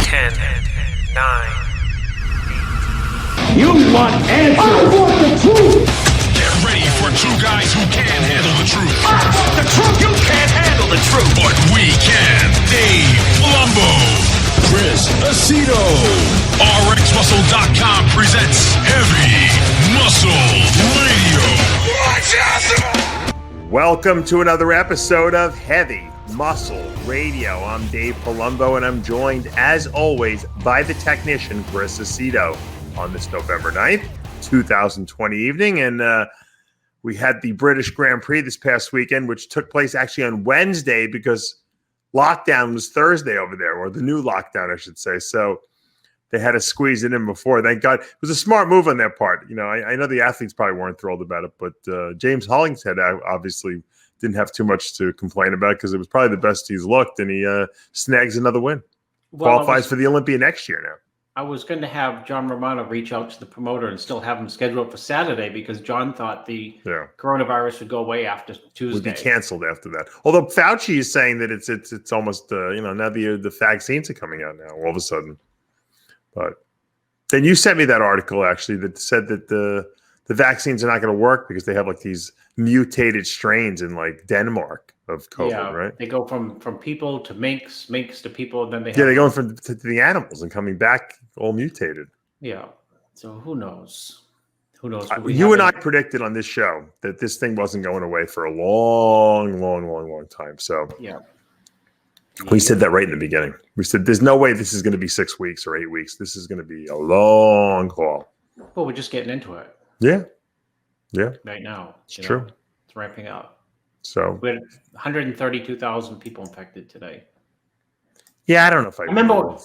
10, 9. You want answers? I want the truth! Get ready for two guys who can't handle the truth. I want the truth! You can't handle the truth! But we can. Dave Palumbo, Chris Aceto. RxMuscle.com presents Heavy Muscle Radio. Welcome to another episode of Heavy Muscle Radio. I'm Dave Palumbo, and I'm joined, as always, by the technician, Chris Aceto, on this November 9th, 2020 evening. And we had the British Grand Prix this past weekend, which took place actually on Wednesday because lockdown was Thursday over there, or the new lockdown, I should say. So they had to squeeze it in before. Thank God. It was a smart move on their part. You know, I know the athletes probably weren't thrilled about it, but James Hollingshead obviously didn't have too much to complain about because it was probably the best he's looked, and he snags another win. Qualifies for the Olympia next year now. I was going to have John Romano reach out to the promoter and still have him scheduled for Saturday because John thought the coronavirus would go away after Tuesday. Would be canceled after that. Although Fauci is saying that it's almost now the vaccines are coming out now all of a sudden. But then you sent me that article actually that said that the vaccines are not going to work because they have like these mutated strains in like Denmark of COVID, right? They go from people to minks to people, and then they're going to the animals and coming back all mutated. Yeah. So who knows? Who knows? You and I predicted on this show that this thing wasn't going away for a long time. So yeah. We said that right in the beginning. We said there's no way this is going to be 6 weeks or 8 weeks. This is going to be a long haul. Well, we're just getting into it. Yeah. Right now. It's true. It's ramping up. So we had 132,000 people infected today. Yeah, I don't know if I remember when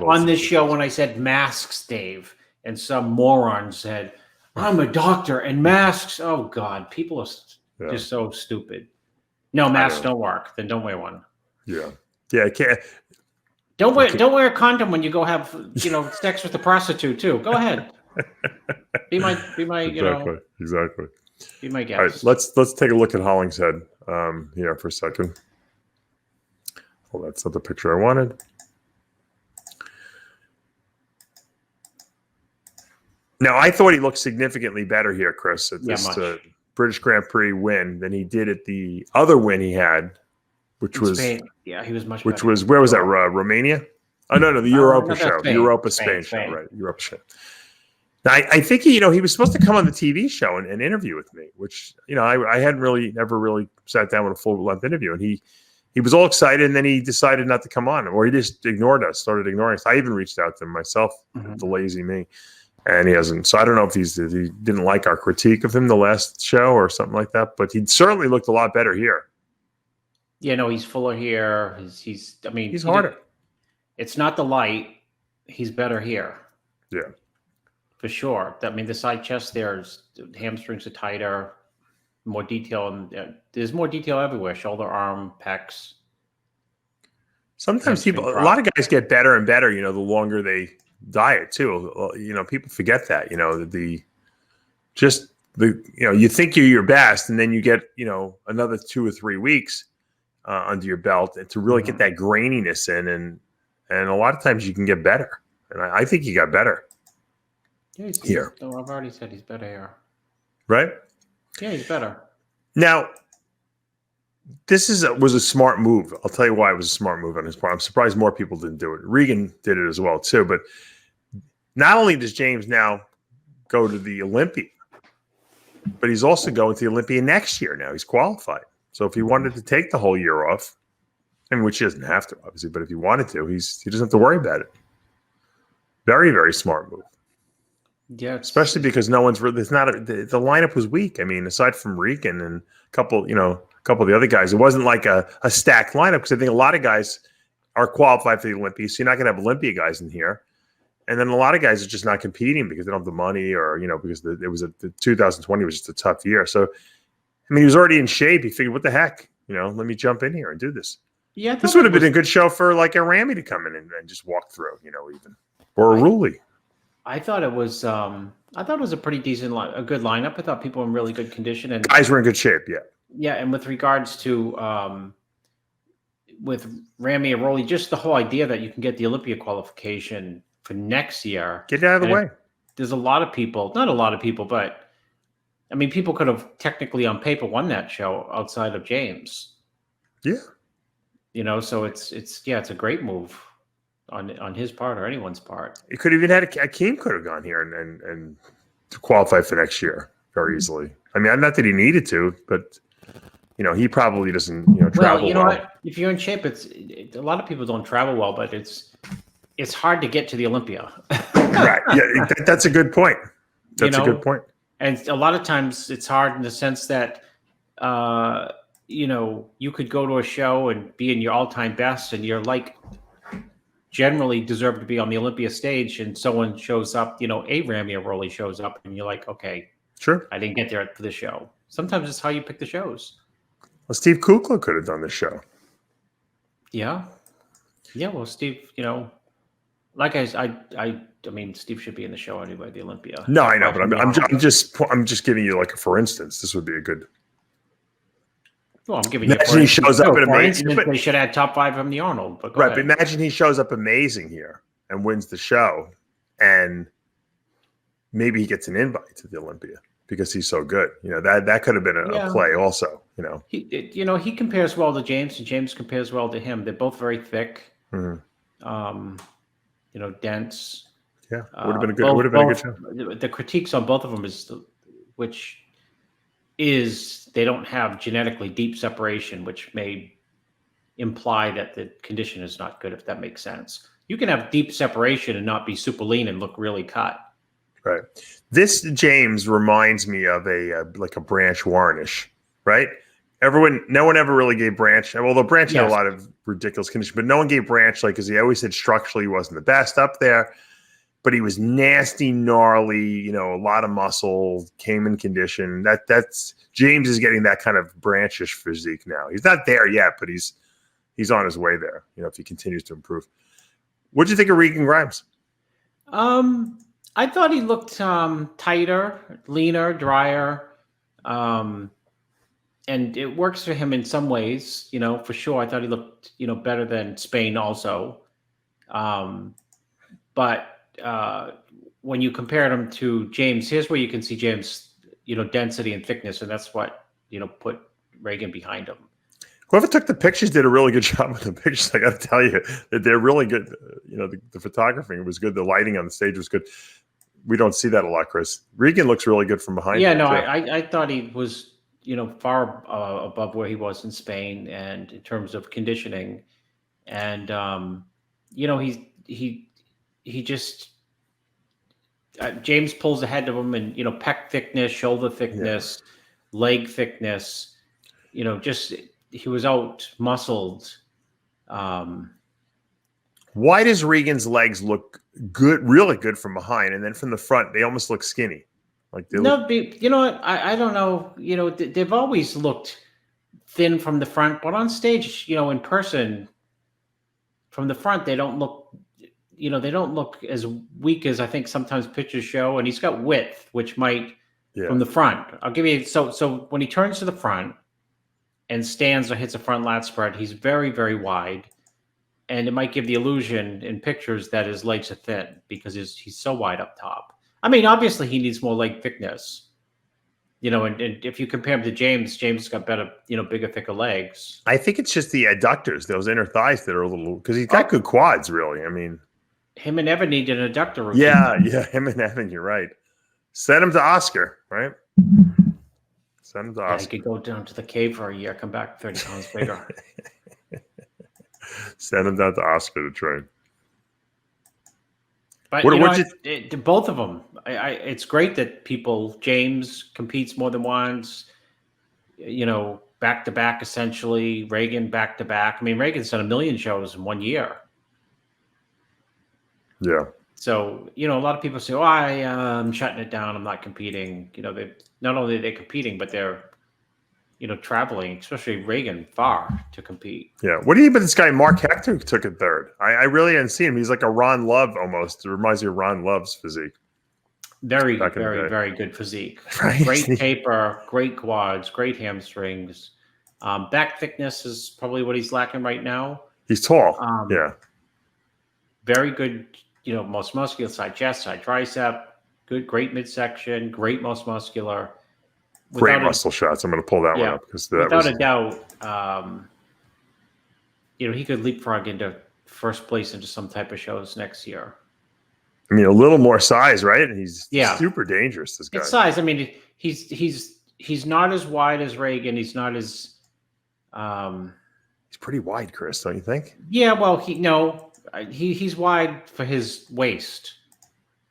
on this show when I said masks, Dave, and some moron said, "I'm a doctor and masks." Oh God, people are just so stupid. No, masks don't work. Then don't wear one. Yeah. I can't. Don't wear a condom when you go have sex with a prostitute too. Go ahead. Be my exactly. Be my guest. All right, let's take a look at Hollingshead here for a second. Well, that's not the picture I wanted. Now, I thought he looked significantly better here, Chris, at this British Grand Prix win than he did at the other win he had, which was Spain. Yeah, he was much which better. was where was that? Romania? Oh no, the Europa show, Spain. the Europa Spain show, right? Europa show. Now, I think he was supposed to come on the TV show and interview with me, which I hadn't never really sat down with a full length interview, and he was all excited, and then he decided not to come on, or he just started ignoring us. I even reached out to him myself, the lazy me, and he hasn't. So I don't know if he didn't like our critique of him the last show or something like that, but he certainly looked a lot better here. Yeah, no, he's fuller here. He's harder. It's not the light. He's better here. Yeah. For sure. The side chest there is hamstrings are tighter, more detail, and there's more detail everywhere. Shoulder, arm, pecs. Sometimes a lot of guys get better and better, the longer they diet too. People forget that, you think you're your best, and then you get, another 2 or 3 weeks under your belt to really get that graininess in. And a lot of times you can get better. And I think he got better. Yeah, here. No, I've already said he's better here. Right? Yeah, he's better. Now, this was a smart move. I'll tell you why it was a smart move on his part. I'm surprised more people didn't do it. Regan did it as well, too. But not only does James now go to the Olympia, but he's also going to the Olympia next year now. He's qualified. So if he wanted to take the whole year off, which he doesn't have to, obviously, but if he wanted to, he doesn't have to worry about it. Very, very smart move. Yeah, especially because no one's really. The lineup was weak. Aside from Regan and a couple of the other guys, it wasn't like a stacked lineup because I think a lot of guys are qualified for the Olympia, so you're not going to have Olympia guys in here. And then a lot of guys are just not competing because they don't have the money, or because the 2020 was just a tough year. So, he was already in shape. He figured, what the heck, let me jump in here and do this. Yeah, this would have been a good show for like a Ramy to come in and just walk through, even or a Rulli. I thought it was a pretty decent a good lineup. I thought people were in really good condition and guys were in good shape. Yeah. Yeah, and with regards to Ramiaroli, just the whole idea that you can get the Olympia qualification for next year. Get it out of the way. There's a lot of people, not a lot of people, but I mean, people could have technically on paper won that show outside of James. Yeah. So it's a great move on his part or anyone's part. It could have even had Akeem could have gone here and to qualify for next year very easily. I mean, not that he needed to, but he probably doesn't, travel well. You know what? If you're in shape, a lot of people don't travel well, but it's hard to get to the Olympia. Right. Yeah, that's a good point. That's a good point. And a lot of times it's hard in the sense that, you could go to a show and be in your all-time best and you're like generally deserve to be on the Olympia stage and someone shows up, a Ramiaroli shows up and you're like, okay, sure, I didn't get there for the show. Sometimes it's how you pick the shows. Well, Steve Kukla could have done this show. Yeah. Yeah, well, Steve, like I mean, Steve should be in the show anyway, the Olympia. No, I know, but I'm just giving you like a for instance. This would be a good. Well, I'm giving you. Imagine he shows up amazing. They should add top 5 from the Arnold. But right, but imagine he shows up amazing here and wins the show, and maybe he gets an invite to the Olympia because he's so good. That could have been a play also. He compares well to James, and James compares well to him. They're both very thick. Mm-hmm. Dense. Yeah, would have been a good show. The critiques on both of them is they don't have genetically deep separation, which may imply that the condition is not good, if that makes sense. You can have deep separation and not be super lean and look really cut. Right. This James reminds me of a Branch Warnish, right? No one ever really gave Branch, although Branch had a lot of ridiculous conditions, but no one gave Branch because he always said structurally he wasn't the best up there, but he was nasty, gnarly, a lot of muscle, came in condition. That's James is getting that kind of Branchish physique now. He's not there yet, but he's on his way there. If he continues to improve. What'd you think of Regan Grimes? I thought he looked tighter, leaner, drier. And it works for him in some ways, for sure. I thought he looked, better than Spain also. But when you compared him to James, here's where you can see James, density and thickness. And that's what, put Regan behind him. Whoever took the pictures did a really good job with the pictures. I got to tell you that they're really good. The photography was good. The lighting on the stage was good. We don't see that a lot, Chris. Regan looks really good from behind. Yeah, no, I thought he was, far above where he was in Spain, and in terms of conditioning, and he just James pulls ahead of him, and pec thickness, shoulder thickness, leg thickness, just he was out muscled. Why does Regan's legs look good, really good from behind, and then from the front they almost look skinny? You know what? I don't know. They've always looked thin from the front, but on stage, in person, from the front, they don't look, they don't look as weak as I think sometimes pictures show. And he's got width, which might from the front. I'll give you so when he turns to the front and stands or hits a front lat spread, he's very, very wide, and it might give the illusion in pictures that his legs are thin because he's so wide up top. I mean, obviously he needs more leg thickness, and if you compare him to James has got better, bigger, thicker legs. I think it's just the adductors, those inner thighs that are a little, because he's got good quads, really. I mean, him and Evan need an adductor routine. Yeah, him and Evan, you're right. Send him to Oscar, right? Send him to Oscar. He could go down to the cave for a year, come back 30 pounds bigger. Send him down to Oscar to train. But both of them, it's great that James competes more than once, back to back essentially. Regan back to back. I mean, Regan's done 1 million shows in 1 year. Yeah. So a lot of people say, "Oh, I'm shutting it down. I'm not competing." They not only are they competing, but they're traveling, especially Regan, far to compete. Yeah. What do you think about this guy, Marc Hector, took it third? I really didn't see him. He's like a Ron Love almost. It reminds me of Ron Love's physique. Very, very, very good physique. Right? Great taper, great quads, great hamstrings. Back thickness is probably what he's lacking right now. He's tall. Yeah. Very good, most muscular side, chest side, tricep, great midsection, great most muscular. Great muscle shots. I'm going to pull that one up because without a doubt, he could leapfrog into first place into some type of shows next year. I mean, a little more size, right? And he's super dangerous. This guy. It's size. I mean, he's not as wide as Regan. He's not as he's pretty wide, Chris, don't you think? Yeah. Well, he's wide for his waist,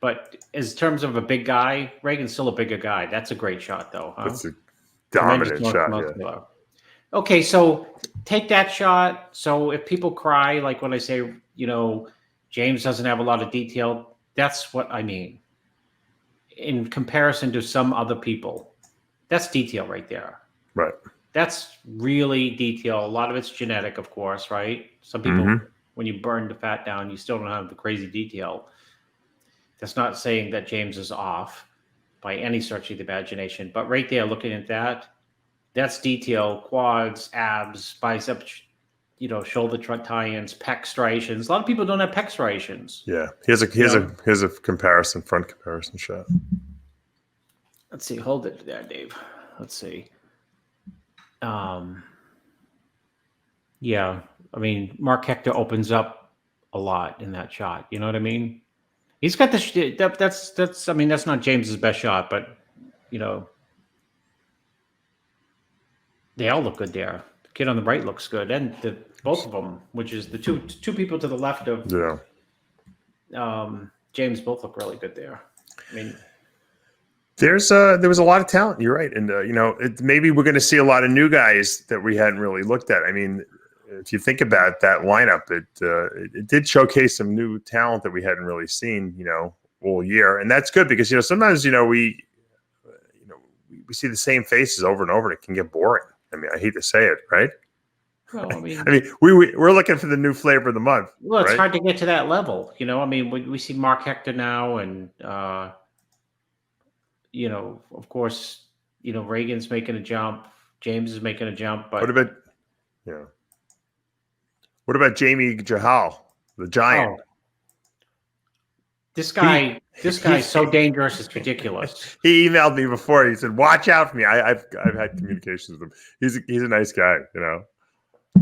but in terms of a big guy, Regan's still a bigger guy. That's a great shot, though. Huh? That's a dominant shot. Yeah. Okay, so take that shot. So if people cry, like when I say, James doesn't have a lot of detail, that's what I mean. In comparison to some other people, that's detail right there. Right. That's really detail. A lot of it's genetic, of course, right? Some people, when you burn the fat down, you still don't have the crazy detail. That's not saying that James is off by any stretch of the imagination, but right there, looking at that, that's detail, quads, abs, biceps, shoulder tie-ins, pec striations. A lot of people don't have pec striations. Yeah. Here's a comparison, front comparison shot. Let's see. Hold it there, Dave. Let's see. Yeah. I mean, Marc Hector opens up a lot in that shot. You know what I mean? He's got that's I mean, that's not James's best shot, but they all look good there. The kid on the right looks good, and both of them, which is the two people to the left of James, both look really good there. I mean, there was a lot of talent. You're right, and maybe we're going to see a lot of new guys that we hadn't really looked at. I mean, if you think about that lineup, it did showcase some new talent that we hadn't really seen, all year, and that's good because sometimes we see the same faces over and over, and it can get boring. I mean, I hate to say it, right? Well, I mean, we're looking for the new flavor of the month. Well, it's right? hard to get to that level, I mean, we see Marc Hector now, and of course, Regan's making a jump, James is making a jump, but what about Jamie Jahal, the giant? Oh. This guy's so dangerous, it's ridiculous. He emailed me before. He said, "Watch out for me." I've had communications with him. He's a nice guy,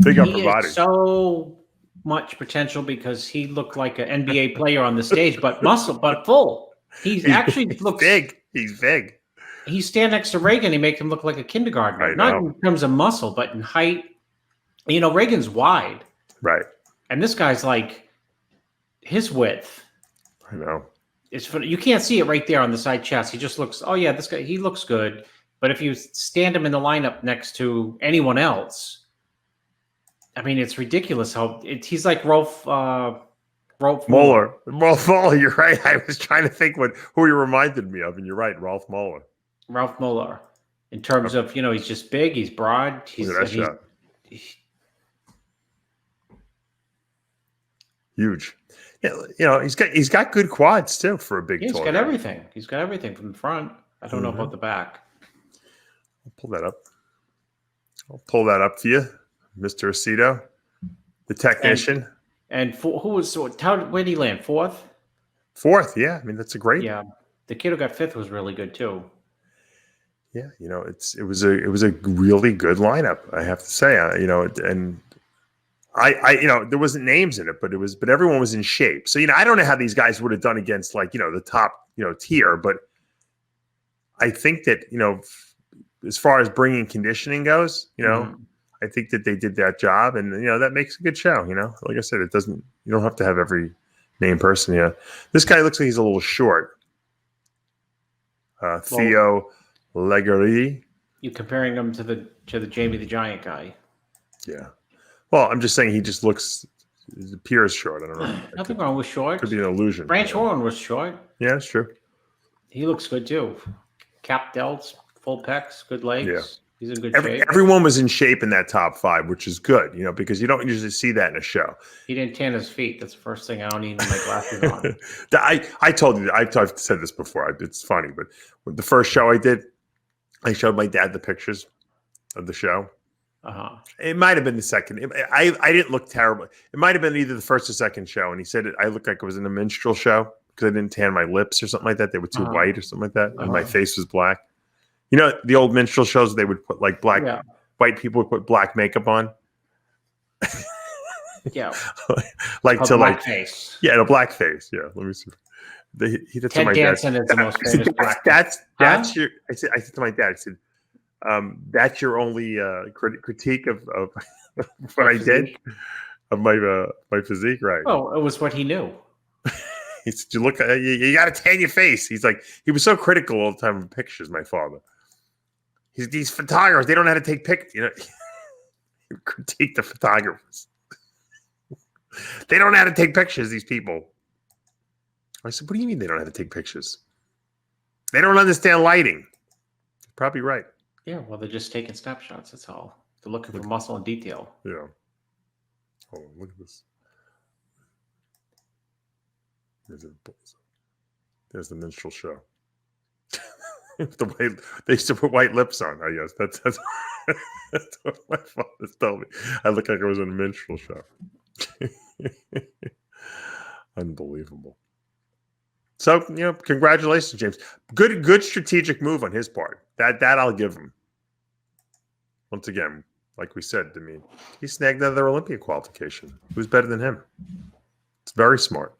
Big upper body. So much potential because he looked like an NBA player on the stage, but full. He actually looks big. He's big. He stand next to Regan. He makes him look like a kindergartner. Not in terms of muscle, but in height. Regan's wide, right? And this guy's like his width. I know. It's funny. You can't see it right there on the side chest. He just looks, oh yeah, this guy, he looks good. But if you stand him in the lineup next to anyone else, I mean, it's ridiculous how he's like Rolf Muller. Rolf Muller, you're right. I was trying to think who he reminded me of, and you're right, Rolf Muller. Rolf Muller. In terms of, he's just big, he's broad. Huge. Yeah, he's got good quads too for a big. He's got everything. He's got everything from the front. I don't know about the back. I'll pull that up. I'll pull that up for you, Mr. Aceto, the technician. And where did he land? Fourth? Fourth, yeah. I mean, that's a great. Yeah, the kid who got fifth was really good too. Yeah, it was a really good lineup. I have to say, and. There wasn't names in it, but everyone was in shape. So, I don't know how these guys would have done against the top, tier, but I think that, as far as bringing conditioning goes, I think that they did that job and, that makes a good show, like I said, you don't have to have every name person. Yeah. This guy looks like he's a little short. Theo Leggerie. You comparing him to the Jamie the Giant guy. Yeah. Well, I'm just saying he just appears short. I don't know. Nothing wrong with short. Could be an illusion. Branch Warren was short. Yeah, that's true. He looks good too. Cap delts, full pecs, good legs. Yeah. He's in good shape. Everyone was in shape in that top five, which is good, because you don't usually see that in a show. He didn't tan his feet. That's the first thing. I don't even my glasses on. I told you, I've said this before. It's funny, but the first show I did, I showed my dad the pictures of the show. It might have been the second. I didn't look terrible. It might have been either the first or second show. And he said I looked like it was in a minstrel show because I didn't tan my lips or something like that. They were too white or something like that. And my face was black. You know, the old minstrel shows, they would put like white people would put black makeup on. Yeah. Like to like face. Yeah, the black face. Yeah. Let me see. Ted Danson is the most famous black. That's your. I said to my dad. I said, "That's your only critique of what I did of my physique, right?" Oh, it was what he knew. He said, "You look. You got to tan your face." He's like, he was so critical all the time of pictures. My father. These photographers, they don't know how to take pictures. You know, he would critique the photographers. They don't know how to take pictures. These people. I said, "What do you mean they don't know how to take pictures? They don't understand lighting." You're probably right. Yeah, well, they're just taking snapshots. That's all. They're looking for muscle and detail. Yeah. Oh, look at this. There's the minstrel show. They used to put white lips on. I guess that's that's what my father told me. I look like I was in a minstrel show. Unbelievable. So, you know, congratulations, James. Good strategic move on his part. That I'll give him. Once again, like we said, I mean, he snagged another Olympia qualification. Who's better than him? It's very smart.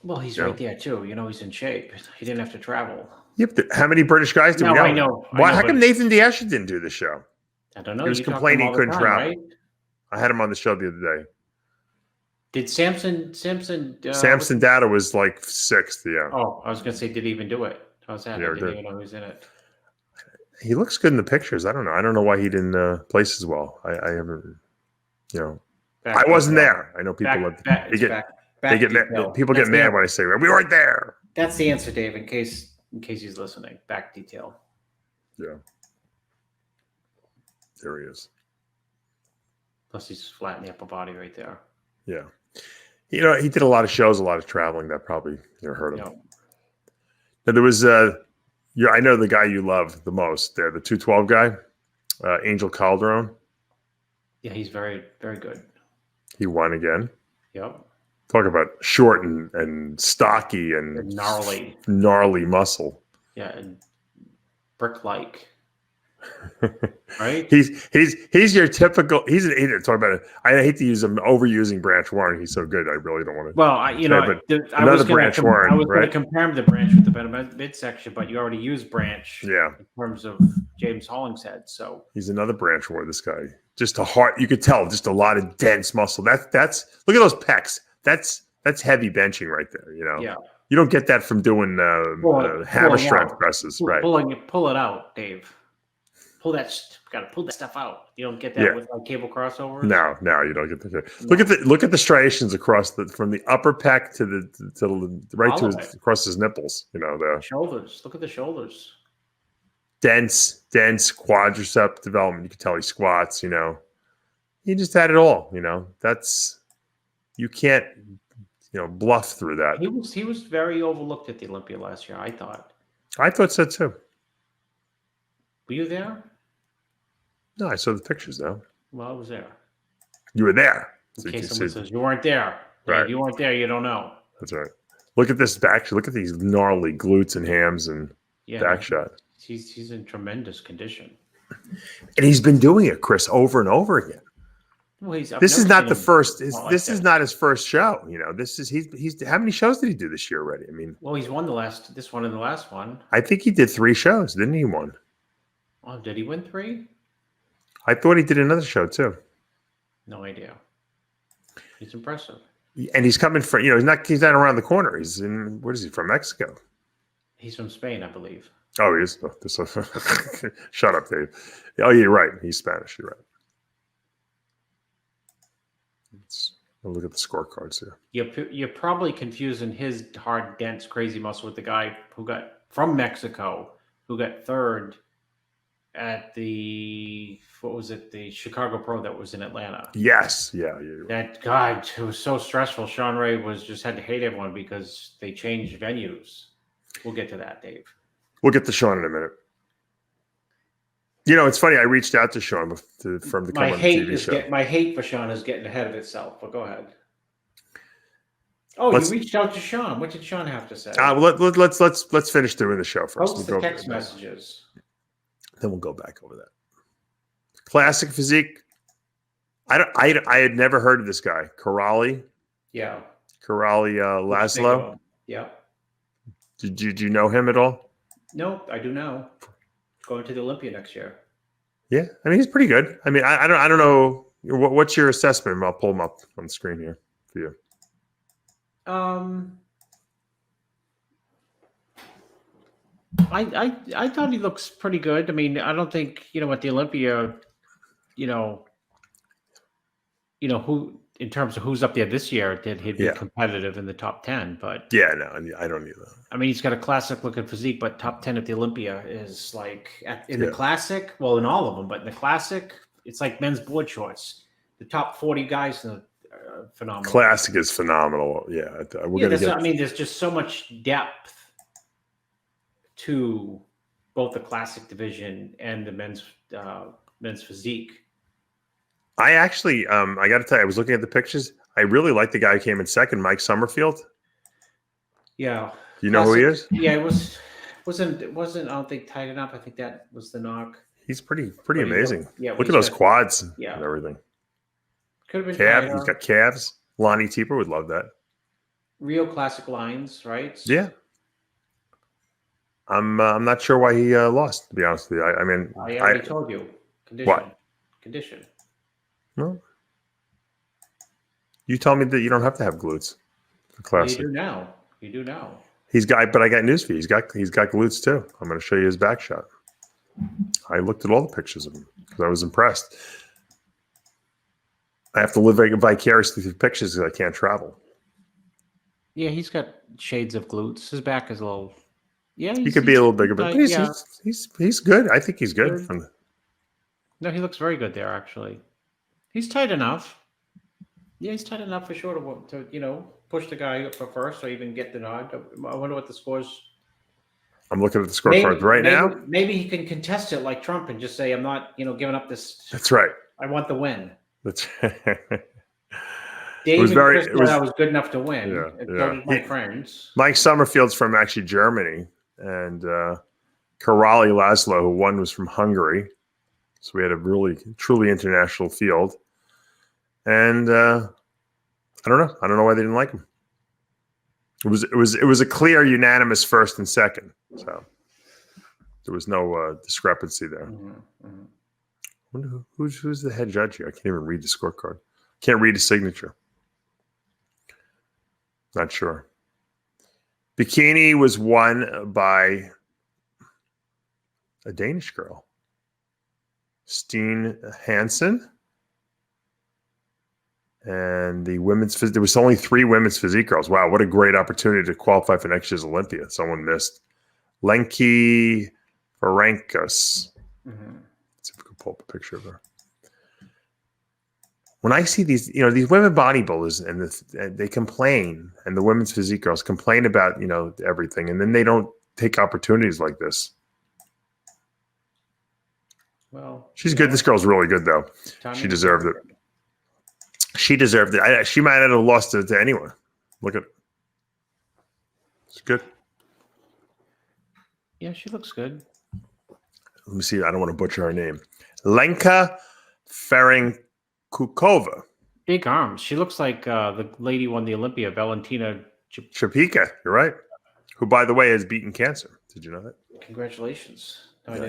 Well, he's right there too. You know, he's in shape. He didn't have to travel. Yep. How many British guys do we know? I know. How come Nathan Diaz didn't do the show? I don't know. He was complaining he couldn't travel. Right? I had him on the show the other day. Did Samson Data was like 6th, yeah. Oh, I was going to say, did he even do it? How's that? I didn't even know who's in it. He looks good in the pictures. I don't know. I don't know why he didn't place as well. I haven't, you know. I wasn't there. I know people people get mad when I say, we weren't there. That's the answer, Dave, in case he's listening. Back detail. Yeah. There he is. Plus he's flat in the upper body right there. Yeah. You know, he did a lot of shows, a lot of traveling. That probably hurt him. No. Now, there was, I know the guy you love the most there, the 212 guy, Angel Calderon. Yeah, he's very, very good. He won again. Yep. Talk about short and stocky and gnarly muscle. Yeah, and brick-like. Right? He's your typical. He's an idiot. Talk about it. I hate to use him overusing Branch Warren. He's so good. I really don't want to. Well, I was going to compare him to Branch with the midsection, but you already used Branch. Yeah. In terms of James Hollingshead, so he's another Branch Warren. This guy, just a heart. You could tell, just a lot of dense muscle. That's look at those pecs. That's heavy benching right there. You know. Yeah. You don't get that from doing hammer strength presses, right? Pull it out, Dave. Got to pull that stuff out. You don't get that with like cable crossovers. No, you don't get that. Look at the striations across from the upper pec to the across his nipples. You know the shoulders. Look at the shoulders. Dense quadricep development. You can tell he squats. You know, he just had it all. You know, you can't bluff through that. He was very overlooked at the Olympia last year. I thought so too. Were you there? No, I saw the pictures though. Well, I was there. You were there. In case someone says you weren't there. Right. If you weren't there, you don't know. That's right. Look at this back. Look at these gnarly glutes and hams and back shot. He's in tremendous condition. And he's been doing it, Chris, over and over again. Well, this is not the first. This is not his first show. You know, this is he's. How many shows did he do this year already? I mean, well, he's won this one and the last one. I think he did 3 shows, didn't he? One. Oh, did he win 3? I thought he did another show too. No idea. He's impressive. And he's coming from. He's not around the corner. He's in. What is he from? Mexico. He's from Spain, I believe. Oh, he is. Shut up, Dave. Oh, you're right. He's Spanish. You're right. Look at the scorecards here. You're probably confusing his hard, dense, crazy muscle with the guy who got from Mexico, who got 3rd at the Chicago Pro that was in Atlanta. Yes, yeah. Right. That guy, it was so stressful. Shawn Ray had to hate everyone because they changed venues. We'll get to that, Dave. We'll get to Shawn in a minute. It's funny. I reached out to Shawn from the come on the TV show. My hate for Shawn is getting ahead of itself. But go ahead. Oh, you reached out to Shawn. What did Shawn have to say? Let's finish doing the show first. Post the text messages. Then we'll go back over that. Classic physique. I had never heard of this guy, Karali. Yeah. Karali Laszlo. Yeah. Did you know him at all? No, I do now. Going to the Olympia next year. Yeah, I mean he's pretty good. I mean I don't know what's your assessment. I'll pull him up on the screen here for you. I thought he looks pretty good. I mean, I don't think at the Olympia, who in terms of who's up there this year, he'd be competitive in the top 10. But yeah, no, I don't either. I mean, he's got a classic looking physique, but top 10 at the Olympia is like in the classic. Well, in all of them, but in the classic, it's like men's board shorts. The top 40 guys in the phenomenal. Classic is phenomenal. Yeah, I mean, there's just so much depth to both the classic division and the men's physique. I actually, I got to tell you, I was looking at the pictures. I really like the guy who came in second, Mike Summerfield. Yeah, you know who he is? Yeah, it wasn't. I don't think tight enough. I think that was the knock. He's pretty amazing. Yeah, look at those quads and everything. Could have been calves. He's got calves. Lonnie Teeper would love that. Real classic lines, right? Yeah. I'm not sure why he lost. To be honest with you, I mean, I already told you. Condition. What? Condition. No. You told me that you don't have to have glutes for classic. You do now. But I got news for you. He's got glutes too. I'm going to show you his back shot. I looked at all the pictures of him because I was impressed. I have to live vicariously through pictures because I can't travel. Yeah, he's got shades of glutes. His back is a little. Yeah, he could be a little bigger, but he's good. I think he's good. No, he looks very good there. Actually, he's tight enough. Yeah, he's tight enough for sure to push the guy up for first or even get the nod. I wonder what the scores. I'm looking at the scorecards right now. Maybe he can contest it like Trump and just say, "I'm not, giving up this." That's right. I want the win. That's. Dave I was good enough to win. Yeah, so did my friends. Mike Summerfield's from actually Germany, and Karali Laszlo, who won, was from Hungary. So we had a really, truly international field. And I don't know. I don't know why they didn't like him. It was a clear, unanimous first and second. So there was no discrepancy there. Mm-hmm. Mm-hmm. I wonder who's the head judge here. I can't even read the scorecard. Can't read his signature. Not sure. Bikini was won by a Danish girl, Stine Hansen. And the there was only 3 women's physique girls. Wow, what a great opportunity to qualify for next year's Olympia. Someone missed. Lenki Ferenckas. Mm-hmm. Let's see if we can pull up a picture of her. When I see these women bodybuilders and they complain, and the women's physique girls complain about, everything, and then they don't take opportunities like this. Well, she's good. This girl's really good, though. She deserved it. She deserved it. She might not have lost it to anyone. Look at it. It's good. Yeah, she looks good. Let me see. I don't want to butcher her name. Lenka Ferenckova. Big arms. She looks like the lady who won the Olympia, Valentina Chapika. You're right. Who, by the way, has beaten cancer. Did you know that? Congratulations. No, I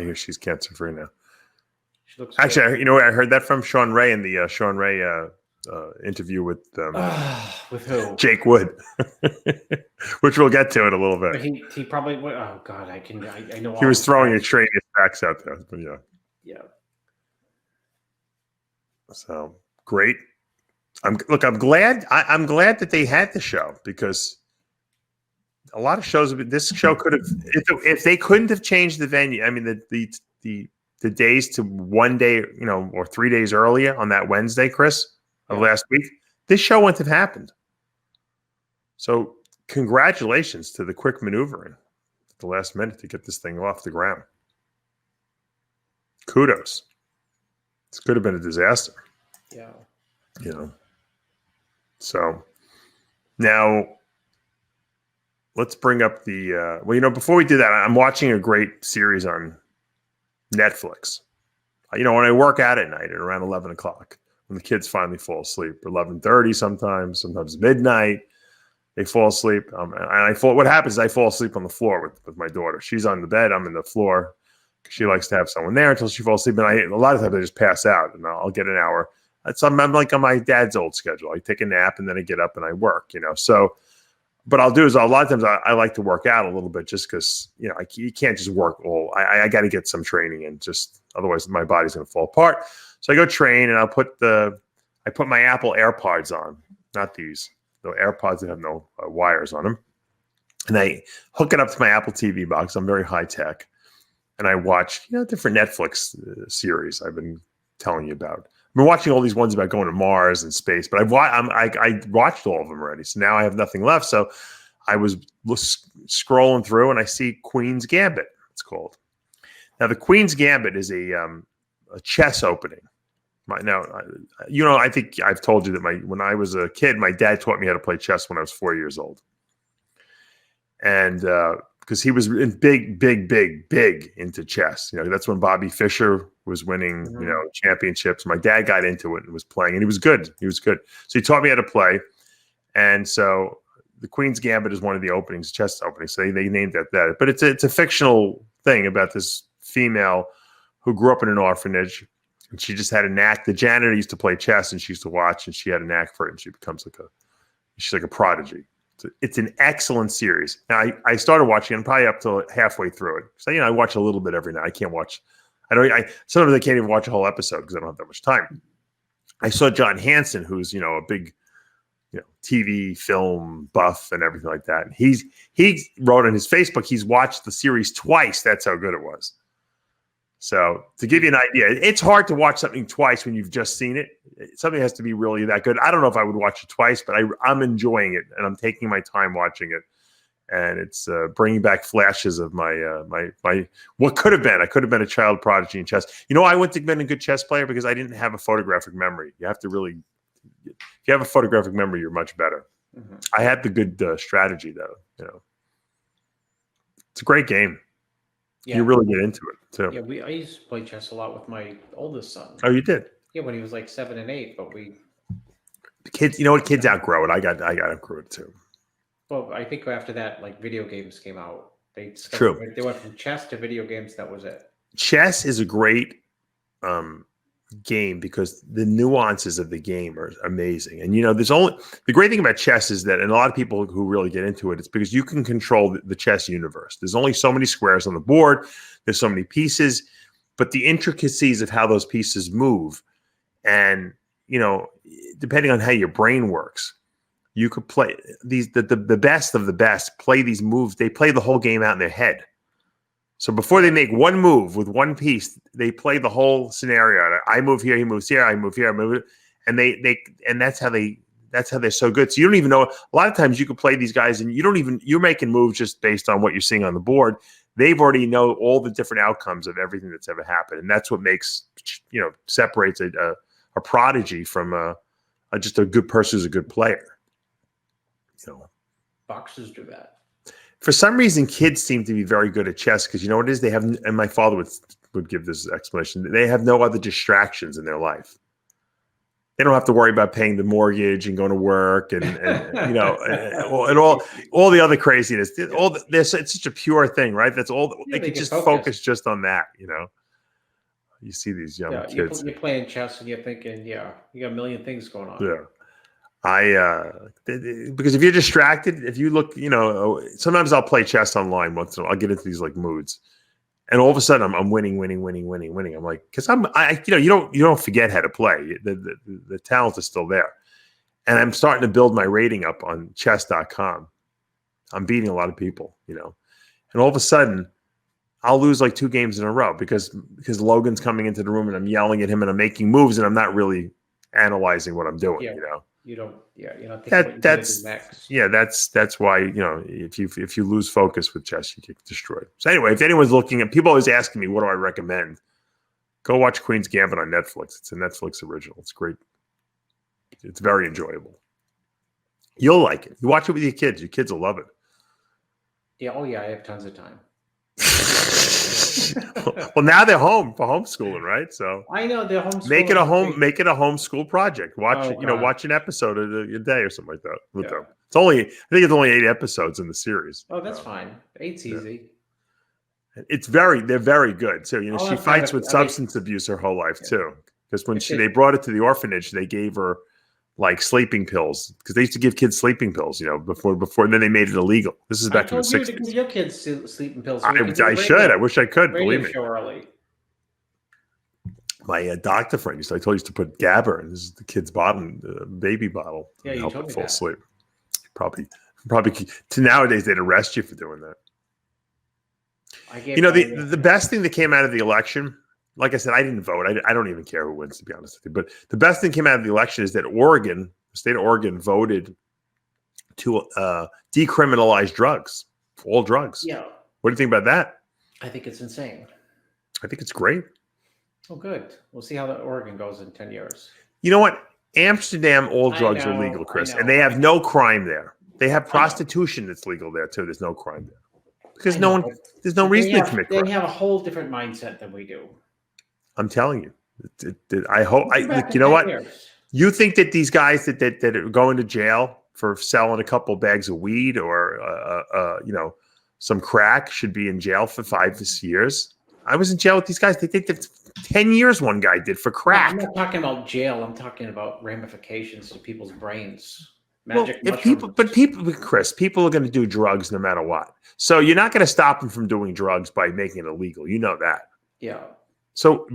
hear she's cancer free now. She looks actually, good. you know where I heard that from? Shawn Ray in the Shawn Ray interview with who? Jake Wood, which we'll get to in a little bit. But he probably would. Oh God, I know. He was throwing extraneous facts out there, but yeah. Yeah. So great. I'm glad. I'm glad that they had the show because a lot of shows. This show could have, if they couldn't have changed the venue. I mean, the days to one day, or 3 days earlier on that Wednesday, Chris, of last week, this show wouldn't have happened. So congratulations to the quick maneuvering at the last minute to get this thing off the ground. kudos. This could have been a disaster. Yeah. So now let's bring up the before we do that, I'm watching a great series on Netflix. When I work out at night at around 11 o'clock, when the kids finally fall asleep, 11:30 sometimes midnight, they fall asleep. What happens is I fall asleep on the floor with my daughter. She's on the bed, I'm in the floor. She likes to have someone there until she falls asleep. And a lot of times I just pass out and I'll get an hour. I'm like on my dad's old schedule. I take a nap and then I get up and I work, So, but I'll do is a lot of times I like to work out a little bit just because, you can't just work I got to get some training in, just otherwise my body's going to fall apart. So I go train and I put my Apple AirPods on, not these, the AirPods that have no wires on them. And I hook it up to my Apple TV box. I'm very high tech. And I watch, different Netflix series I've been telling you about. I've been watching all these ones about going to Mars and space, but I watched all of them already. So now I have nothing left. So I was scrolling through and I see Queen's Gambit, it's called. Now, the Queen's Gambit is a chess opening. I think I've told you that when I was a kid, my dad taught me how to play chess when I was 4 years old. And because he was big into chess. That's when Bobby Fischer was winning, championships. My dad got into it and was playing, and he was good. So he taught me how to play. And so the Queen's Gambit is one of the openings, chess openings. So they named it that. But it's a fictional thing about this female who grew up in an orphanage, and she just had a knack. The janitor used to play chess, and she used to watch, and she had a knack for it, and she becomes she's like a prodigy. It's an excellent series. Now, I started watching it probably up to halfway through it. So, I watch a little bit every night. I can't watch. Sometimes I can't even watch a whole episode because I don't have that much time. I saw John Hansen, who's, a big, TV film buff and everything like that. And he wrote on his Facebook, he's watched the series twice. That's how good it was. So to give you an idea, it's hard to watch something twice when you've just seen it. Something has to be really that good. I don't know if I would watch it twice, but I'm enjoying it and I'm taking my time watching it. And it's bringing back flashes of my what could have been. I could have been a child prodigy in chess. I wouldn't have been a good chess player because I didn't have a photographic memory. You have to really, if you have a photographic memory, you're much better. Mm-hmm. I had the good strategy though. It's a great game. Yeah. You really get into it too. Yeah, I used to play chess a lot with my oldest son. Oh, you did? Yeah, when he was like 7 and 8. But the kids, kids outgrow it. I got outgrew it too. Well, I think after that, like video games came out. They went from chess to video games. That was it. Chess is a great game because the nuances of the game are amazing. And the great thing about chess is that, and a lot of people who really get into it, it's because you can control the chess universe. There's only so many squares on the board. There's so many pieces, but the intricacies of how those pieces move, and depending on how your brain works, you could play the best of the best play these moves. They play the whole game out in their head. So before they make one move with one piece, they play the whole scenario. I move here, he moves here, I move here, I move it. And that's how they're so good. So you don't even know. A lot of times you could play these guys and you're making moves just based on what you're seeing on the board. They've already know all the different outcomes of everything that's ever happened. And that's what makes, separates a prodigy from just a good person who's a good player. Boxers do that. For some reason, kids seem to be very good at chess because what it is? They have, and my father would give this explanation, they have no other distractions in their life. They don't have to worry about paying the mortgage and going to work and all the other craziness. It's such a pure thing, right? That's all. They can just focus just on that, You see these young kids. You're playing chess and you're thinking, you got a million things going on. Yeah. Because if you're distracted, if you look, sometimes I'll play chess online once in a while. I'll get into these like moods, and all of a sudden I'm winning. I'm like, because you don't forget how to play. The talent is still there, and I'm starting to build my rating up on chess.com. I'm beating a lot of people, and all of a sudden I'll lose like 2 games in a row because Logan's coming into the room and I'm yelling at him and I'm making moves and I'm not really analyzing what I'm doing, You don't think that's why, if you lose focus with chess, you get destroyed. So anyway, if anyone's looking at, people always asking me, what do I recommend? Go watch Queen's Gambit on Netflix. It's a Netflix original. It's great. It's very enjoyable. You'll like it. You watch it with your kids. Your kids will love it. Yeah. Oh, yeah. I have tons of time. Well, now they're home for homeschooling, right? So I know they're homeschooling. Make it a homeschool project. Watch, watch an episode a day or something like that with them. I think it's only 8 episodes in the series. Oh, that's fine. 8's easy. They're very good. So, she fights with substance abuse her whole life too. Because when they brought it to the orphanage, they gave her like sleeping pills because they used to give kids sleeping pills, before, and then they made it illegal. This is back in the 60s. To give your kids sleeping pills. I should. I wish I could. Believe me. Early. My doctor friend I told you to put GABA in. This is the kid's baby bottle. Yeah, you help told it me fall that. asleep. Probably to nowadays they'd arrest you for doing that. The best thing that came out of the election, like I said, I didn't vote. I don't even care who wins, to be honest with you. But the best thing came out of the election is that the state of Oregon voted to decriminalize drugs, all drugs. Yeah. What do you think about that? I think it's insane. I think it's great. Oh, good. We'll see how the Oregon goes in 10 years. You know what? Amsterdam, all drugs are legal, Chris, and they have no crime there. They have prostitution that's legal there too. There's no crime there because there's no reason to commit crime. They have a whole different mindset than we do. I'm telling you. I hope. You know what? You think that these guys that are going to jail for selling a couple bags of weed or some crack should be in jail for 5 years? I was in jail with these guys. They think that 10 years one guy did for crack. I'm not talking about jail. I'm talking about ramifications to people's brains. Chris, people are going to do drugs no matter what. So you're not going to stop them from doing drugs by making it illegal. You know that. Yeah. So,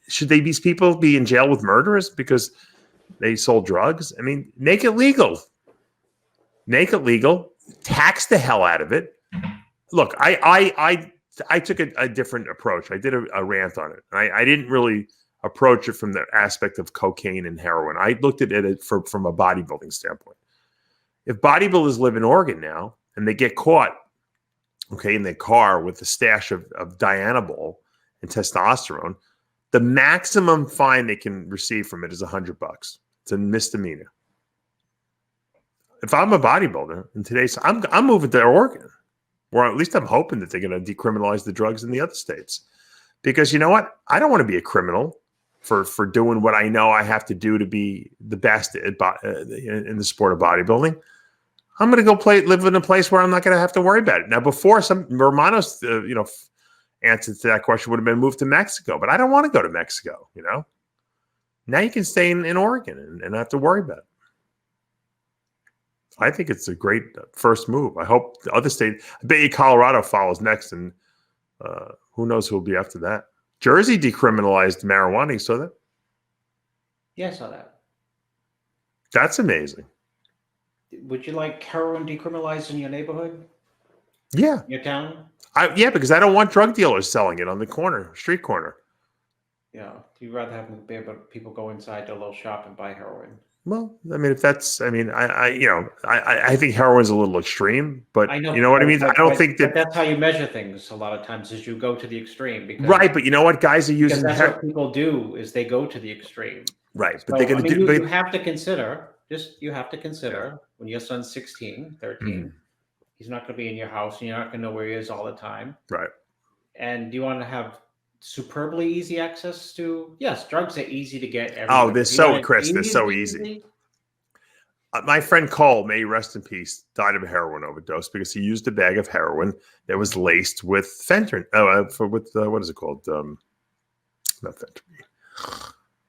should these people be in jail with murderers because they sold drugs? I mean, make it legal. Make it legal. Tax the hell out of it. Look, I took a different approach. I did a rant on it. I didn't really approach it from the aspect of cocaine and heroin. I looked at it from a bodybuilding standpoint. If bodybuilders live in Oregon now and they get caught, in their car with a stash of Dianabol and testosterone, the maximum fine they can receive from it is $100. It's a misdemeanor. If I'm a bodybuilder in today's, I'm moving to Oregon, or at least I'm hoping that they're going to decriminalize the drugs in the other states, because you know what? I don't want to be a criminal for doing what I know I have to do to be the best in the sport of bodybuilding. I'm going to go live in a place where I'm not going to have to worry about it. Now, before Romano's, answer to that question would have been moved to Mexico, but I don't want to go to Mexico. Now you can stay in Oregon and not have to worry about it. I think it's a great first move. I hope the other state, I bet you Colorado follows next, and who knows who will be after that. Jersey decriminalized marijuana. You saw that? Yeah, I saw that. That's amazing. Would you like heroin decriminalized in your neighborhood? Yeah. Your town? Yeah, because I don't want drug dealers selling it on the street corner. Yeah. You'd rather have people go inside their little shop and buy heroin. Well, I mean, I think heroin's a little extreme, but I know, you know what I mean? I don't think that that's how you measure things a lot of times, is you go to the extreme. Right, but you know what? Guys are using what people do is they go to the extreme. Right, but so, they're going to do. You have to consider, when your son's 16, 13, he's not going to be in your house, and you're not going to know where he is all the time. Right. And do you want to have superbly easy access to? Yes, drugs are easy to get everywhere. Oh, they're so easy. My friend Cole, may he rest in peace, died of a heroin overdose because he used a bag of heroin that was laced with fentanyl. What is it called? Not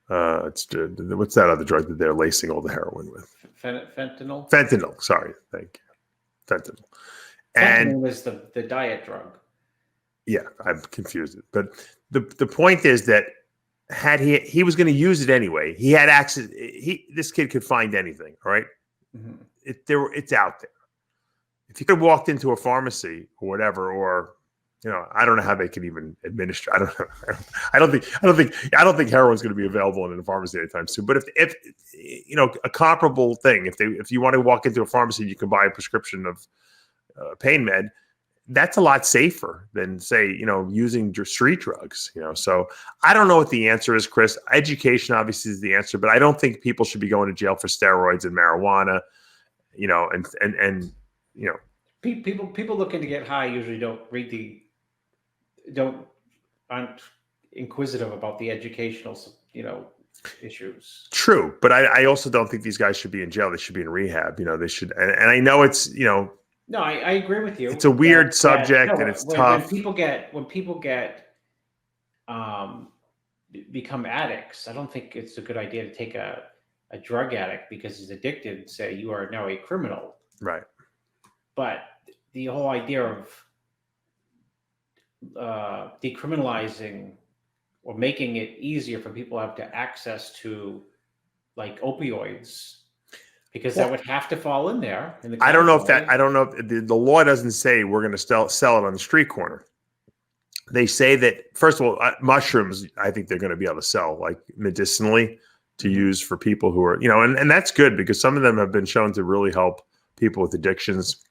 fentanyl. What's that other drug that they're lacing all the heroin with? Fentanyl. Fentanyl. Sorry, thank you. Fentanyl. Fentanyl was the diet drug. Yeah, I'm confused. But the point is that had he was going to use it anyway, he had access. This kid could find anything. All right, it's out there. If you could have walked into a pharmacy or whatever, or I don't know how they can even administer. I don't know. I don't think heroin's going to be available in a pharmacy anytime soon. But if a comparable thing, if you want to walk into a pharmacy, you can buy a prescription of pain med. that's a lot safer than, say, using street drugs. So I don't know what the answer is, Chris. Education obviously is the answer, but I don't think people should be going to jail for steroids and marijuana. And people looking to get high usually aren't inquisitive about the educational issues. True, but I also don't think these guys should be in jail. They should be in rehab. They should, and I know it's No, I agree with you. It's a weird subject, and it's tough. When people become addicts, I don't think it's a good idea to take a drug addict because he's addicted and say you are now a criminal. Right. But the whole idea of decriminalizing or making it easier for people to have access to like opioids, because that would have to fall in there. I don't know if the law doesn't say we're going to sell it on the street corner. They say that, first of all, mushrooms, I think they're going to be able to sell like medicinally to use for people who are, and that's good because some of them have been shown to really help people with addictions,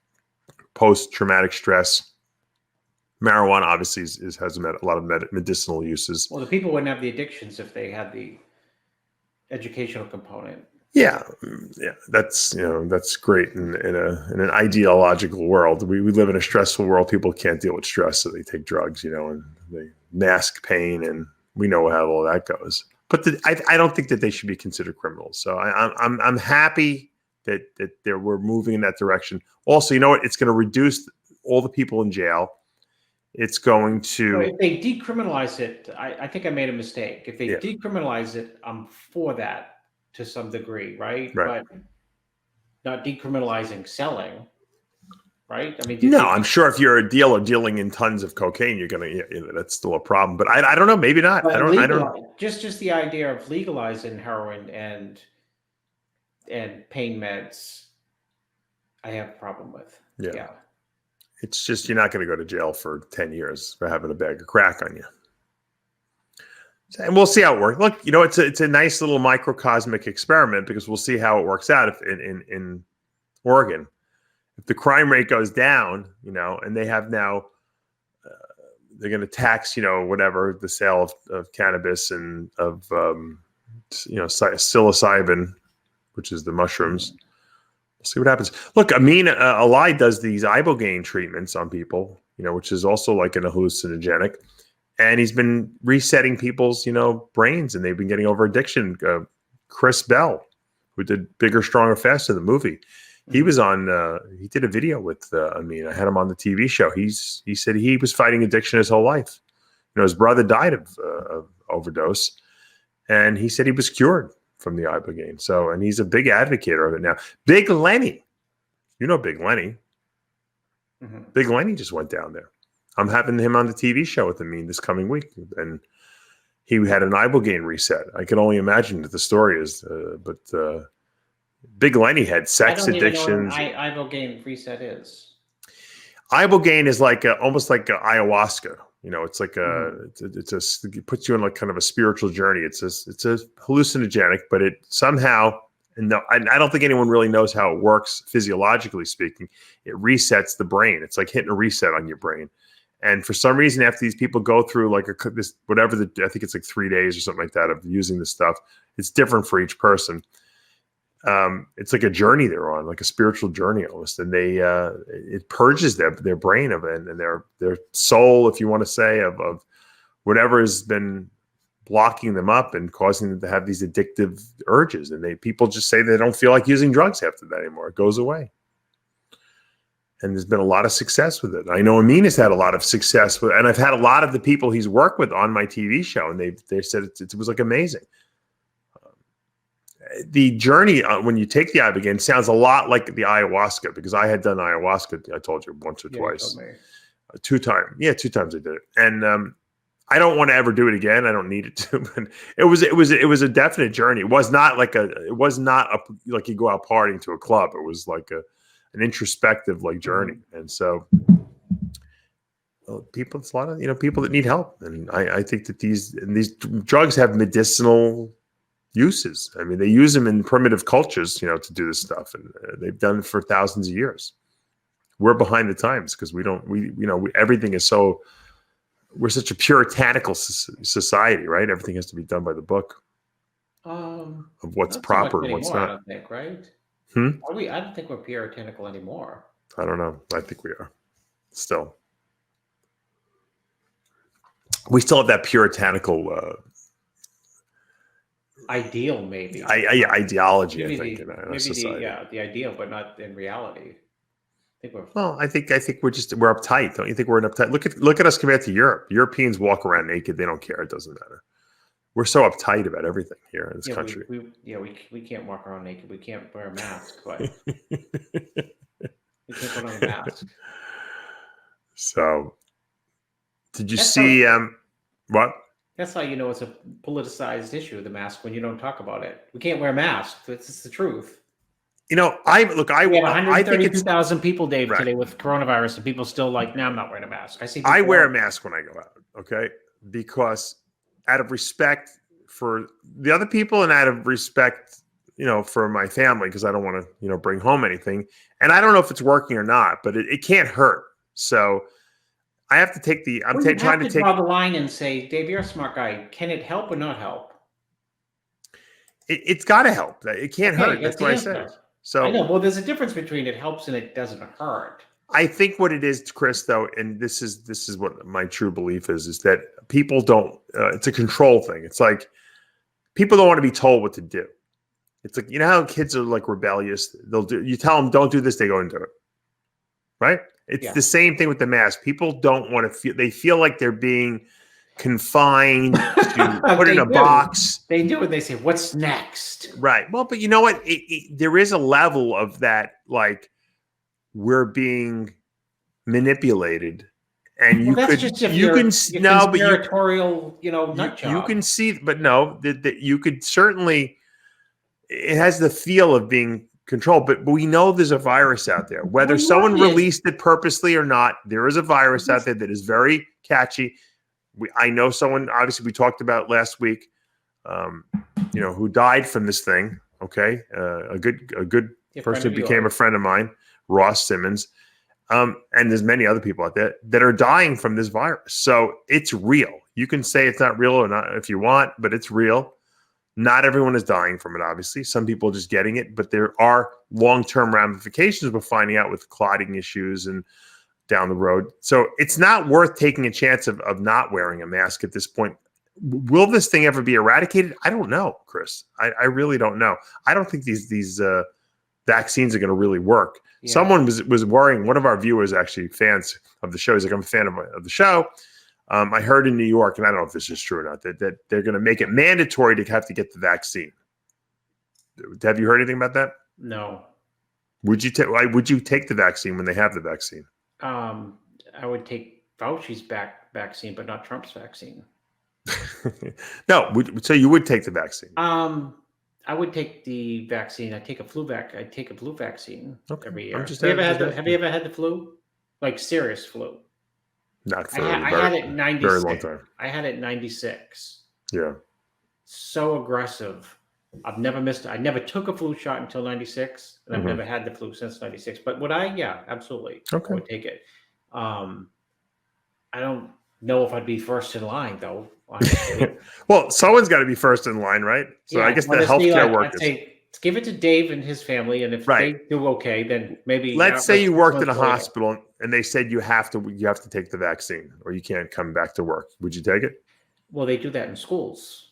post-traumatic stress. Marijuana obviously has a lot of medicinal uses. Well, the people wouldn't have the addictions if they had the educational component. Yeah, that's great in an ideological world. We live in a stressful world. People can't deal with stress, so they take drugs, and they mask pain, and we know how all that goes. But I don't think that they should be considered criminals. So I'm happy that we're moving in that direction. Also, you know what? It's going to reduce all the people in jail. It's going to. If they decriminalize it, I think I made a mistake. If they decriminalize it, I'm for that to some degree, right? But not decriminalizing selling, right? I mean, no, I'm sure if you're a dealer dealing in tons of cocaine, you're gonna, that's still a problem. But I don't know, maybe not. I don't. Just the idea of legalizing heroin and pain meds, I have a problem with. Yeah. It's just you're not going to go to jail for 10 years for having a bag of crack on you. And we'll see how it works. Look, it's a nice little microcosmic experiment because we'll see how it works out in Oregon. If the crime rate goes down, and they have now, they're going to tax, whatever, the sale of cannabis and of, psilocybin, which is the mushrooms. We'll see what happens. Look, Amin Ali does these ibogaine treatments on people, which is also like an hallucinogenic. And he's been resetting people's, brains, and they've been getting over addiction. Chris Bell, who did Bigger, Stronger, Faster, the movie, he was on. He did a video with Amin. I had him on the TV show. He said he was fighting addiction his whole life. His brother died of overdose, and he said he was cured from the ibogaine. So, and he's a big advocate of it now. Big Lenny, Big Lenny. Mm-hmm. Big Lenny just went down there. I'm having him on the TV show with Amin this coming week, and he had an ibogaine reset. I can only imagine what the story is, but Big Lenny had sex addictions. I don't even know what ibogaine reset is. Ibogaine is like almost like ayahuasca. It's like it puts you on like kind of a spiritual journey. It's a hallucinogenic, but it somehow. And no, I don't think anyone really knows how it works physiologically speaking. It resets the brain. It's like hitting a reset on your brain. And for some reason, after these people go through like I think it's like 3 days or something like that of using this stuff, it's different for each person. It's like a journey they're on, like a spiritual journey almost. And it purges their brain of it and their soul, if you want to say, of whatever has been blocking them up and causing them to have these addictive urges. And people just say they don't feel like using drugs after that anymore. It goes away. And there's been a lot of success with it. I know Amin has had a lot of success with, and I've had a lot of the people he's worked with on my TV show, and they said it was like amazing. The journey when you take the ibogaine sounds a lot like the ayahuasca, because I had done ayahuasca. I told you once or twice, 2 times. Yeah, 2 times I did it, and I don't want to ever do it again. I don't need it to. But it was a definite journey. It was not like you go out partying to a club. It was like an introspective journey. And so it's a lot of people that need help. And I think that these drugs have medicinal uses. I mean, they use them in primitive cultures, to do this stuff, and they've done it for thousands of years. we're behind the times because everything is so, we're such a puritanical society, right? Everything has to be done by the book of what's proper and what's not. I don't think, right? Are we? I don't think we're puritanical anymore. I don't know. I think we are still. We still have that puritanical ideal, maybe ideology. Maybe I think in our society. The ideal, but not in reality. I think we're uptight. Don't you think we're uptight? Look at us compared to Europe. Europeans walk around naked; they don't care. It doesn't matter. We're so uptight about everything here in this country. We can't walk around naked. We can't wear a mask, but we can't put on a mask. So, did you see what? That's how you know it's a politicized issue, the mask, when you don't talk about it. We can't wear masks. It's the truth. We had 132,000 people, Dave, today with coronavirus, and people still like, I'm not wearing a mask. I wear a mask when I go out, okay? Because out of respect for the other people and out of respect, for my family, because I don't want to, bring home anything. And I don't know if it's working or not, but it can't hurt. So I have to take trying to draw the line and say, Dave, you're a smart guy. Can it help or not help? It's got to help. It can't hurt. That's what I said. So I know. Well, there's a difference between it helps and it doesn't hurt. I think what it is, Chris, though, and this is what my true belief is that people don't. It's a control thing. It's like people don't want to be told what to do. It's like how kids are like rebellious. You tell them don't do this, they go and do it. Right? It's the same thing with the mask. People don't want to feel. They feel like they're being confined to put in a box. They do it. They say, "What's next?" Right. Well, but you know what? There is a level of that, like we're being manipulated, and you can conspiratorial, nut job. You can see, but no, that you could certainly. It has the feel of being controlled, but we know there's a virus out there. Whether someone released it purposely or not, there is a virus out there that is very catchy. I know someone, obviously we talked about last week, who died from this thing. Okay. A good person who became a friend of mine, Ross Simmons. And there's many other people out there that are dying from this virus. So it's real. You can say it's not real or not if you want, but it's real. Not everyone is dying from it, obviously. Some people are just getting it, but there are long-term ramifications we're finding out with clotting issues and down the road. So it's not worth taking a chance of not wearing a mask at this point. Will this thing ever be eradicated? I don't know, Chris. I really don't know. I don't think these vaccines are going to really work. Yeah. Someone was worrying. One of our viewers, actually fans of the show, he's like, I'm a fan of the show. I heard in New York, and I don't know if this is true or not, that they're going to make it mandatory to have to get the vaccine. Have you heard anything about that? No. Would you take the vaccine when they have the vaccine? I would take Fauci's vaccine, but not Trump's vaccine. No. So you would take the vaccine? I would take the vaccine. I take a flu vaccine every year. Have you ever had the flu? Like serious flu? Not for I had it in 96. Very long time. I had it in 96. Yeah. So aggressive. I've never missed. I never took a flu shot until 96, and I've never had the flu since 96. But would I? Yeah, absolutely. Okay. I would take it. I don't know if I'd be first in line, though. Well, someone's got to be first in line, right? So I guess the healthcare workers. I'd say, give it to Dave and his family, and if they do okay, then maybe. Let's say you worked in a hospital and they said you have to take the vaccine or you can't come back to work. Would you take it? Well, they do that in schools.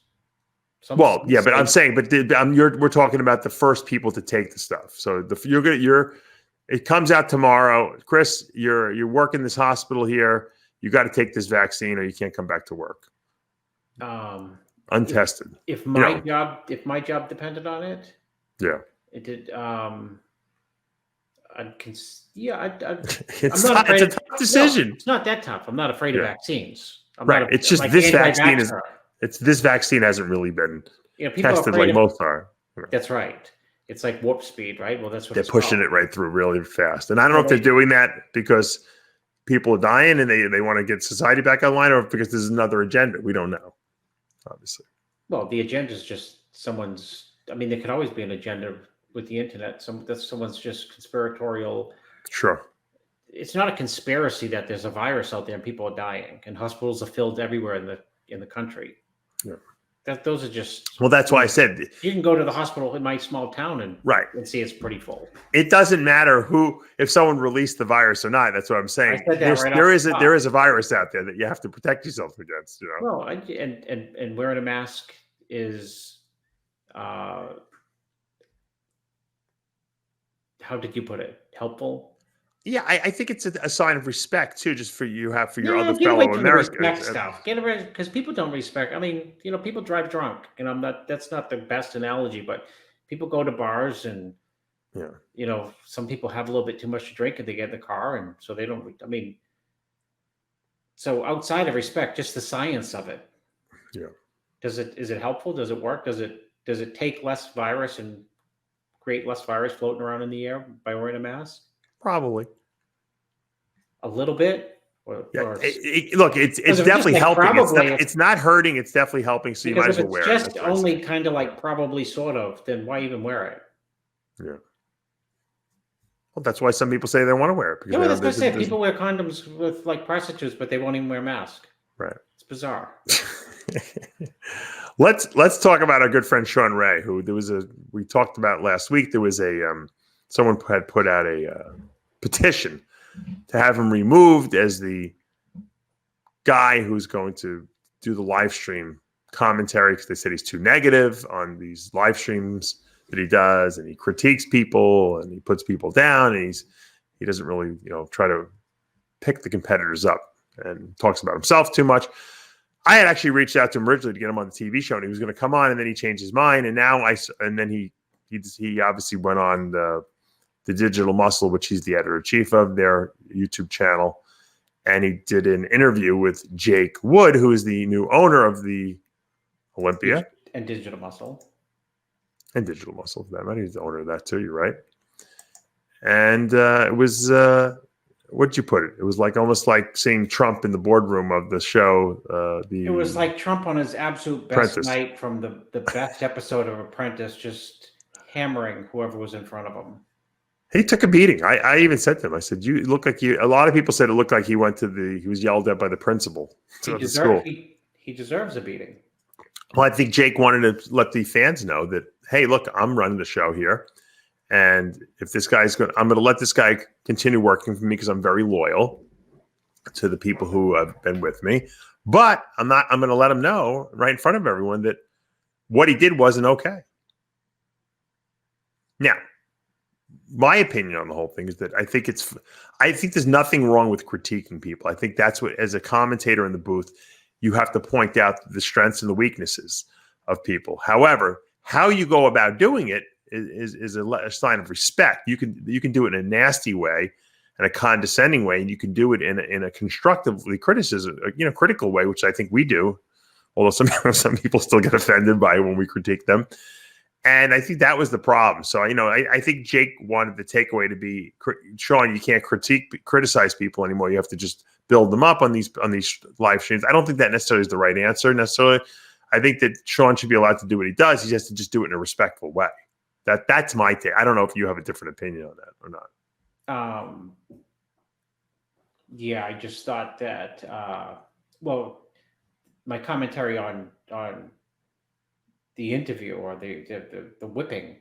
But I'm saying, we're talking about the first people to take the stuff. So it comes out tomorrow, Chris. You're working this hospital here. You got to take this vaccine or you can't come back to work. Untested. If my job depended on it. Yeah. It did. It's a tough decision. No, it's not that tough. I'm not afraid of vaccines. It's just this vaccine is. This vaccine hasn't really been tested like most are. That's right. It's like warp speed, right? Well, that's what they're pushing it right through really fast. And I don't know if they're doing that because people are dying and they want to get society back online, or because there's another agenda. We don't know, obviously. Well, the agenda is just someone's. I mean, there could always be an agenda with the internet. Someone's just conspiratorial. Sure. it's not a conspiracy that there's a virus out there and people are dying and hospitals are filled everywhere in the country. Yeah. Those are just. Well, that's why I said you can go to the hospital in my small town and see it's pretty full. It doesn't matter if someone released the virus or not. That's what I'm saying. There is a virus out there that you have to protect yourself against. You know. Well, and wearing a mask is, how did you put it? Helpful. Yeah, I think it's a sign of respect too, just for your other fellow Americans. Because people don't respect. I mean, people drive drunk, and that's not the best analogy, but people go to bars and, some people have a little bit too much to drink and they get in the car, and so they don't. I mean, so outside of respect, just the science of it. Yeah. Is it helpful? Does it work? Does it take less virus and create less virus floating around in the air by wearing a mask? Probably a little bit. Look, it's definitely helping. It's not hurting. It's definitely helping. So you might as well wear it. Just only kind of like probably sort of. Then why even wear it? Yeah. Well, that's why some people say they want to wear it. Because that's what I say. People wear condoms with like prostitutes, but they won't even wear a mask. Right. It's bizarre. Let's talk about our good friend Shawn Ray, who we talked about last week. There was someone had put out a petition to have him removed as the guy who's going to do the live stream commentary, because they said he's too negative on these live streams that he does, and he critiques people and he puts people down, and he doesn't really try to pick the competitors up and talks about himself too much. I had actually reached out to him originally to get him on the TV show, and he was going to come on, and then he changed his mind, and then he obviously went on the Digital Muscle, which he's the editor-in-chief of their YouTube channel. And he did an interview with Jake Wood, who is the new owner of the Olympia. And Digital Muscle. And Digital Muscle, for that matter. He's the owner of that too, you're right. And it was, what'd you put it? It was almost like seeing Trump in the boardroom of the show. It was like Trump on his absolute best night from the best episode of Apprentice, just hammering whoever was in front of him. He took a beating. I even said to him, I said, "You look like you." A lot of people said it looked like he was yelled at by the principal of the school. He deserves a beating. Well, I think Jake wanted to let the fans know that, hey, look, I'm running the show here, and if this guy's I'm going to let this guy continue working for me because I'm very loyal to the people who have been with me. But I'm going to let him know right in front of everyone that what he did wasn't okay. Now, my opinion on the whole thing is that I think there's nothing wrong with critiquing people. I think that's what, as a commentator in the booth, you have to point out the strengths and the weaknesses of people. However, how you go about doing it is a sign of respect. You can do it in a nasty way and a condescending way, and you can do it in a constructively critical way, which I think we do. Although some people still get offended by when we critique them. And I think that was the problem. So, I think Jake wanted the takeaway to be, Shawn, you can't criticize people anymore. You have to just build them up on these live streams. I don't think that necessarily is the right answer necessarily. I think that Shawn should be allowed to do what he does. He has to just do it in a respectful way. That's my take. I don't know if you have a different opinion on that or not. Yeah, I just thought that, my commentary on the interview or the whipping,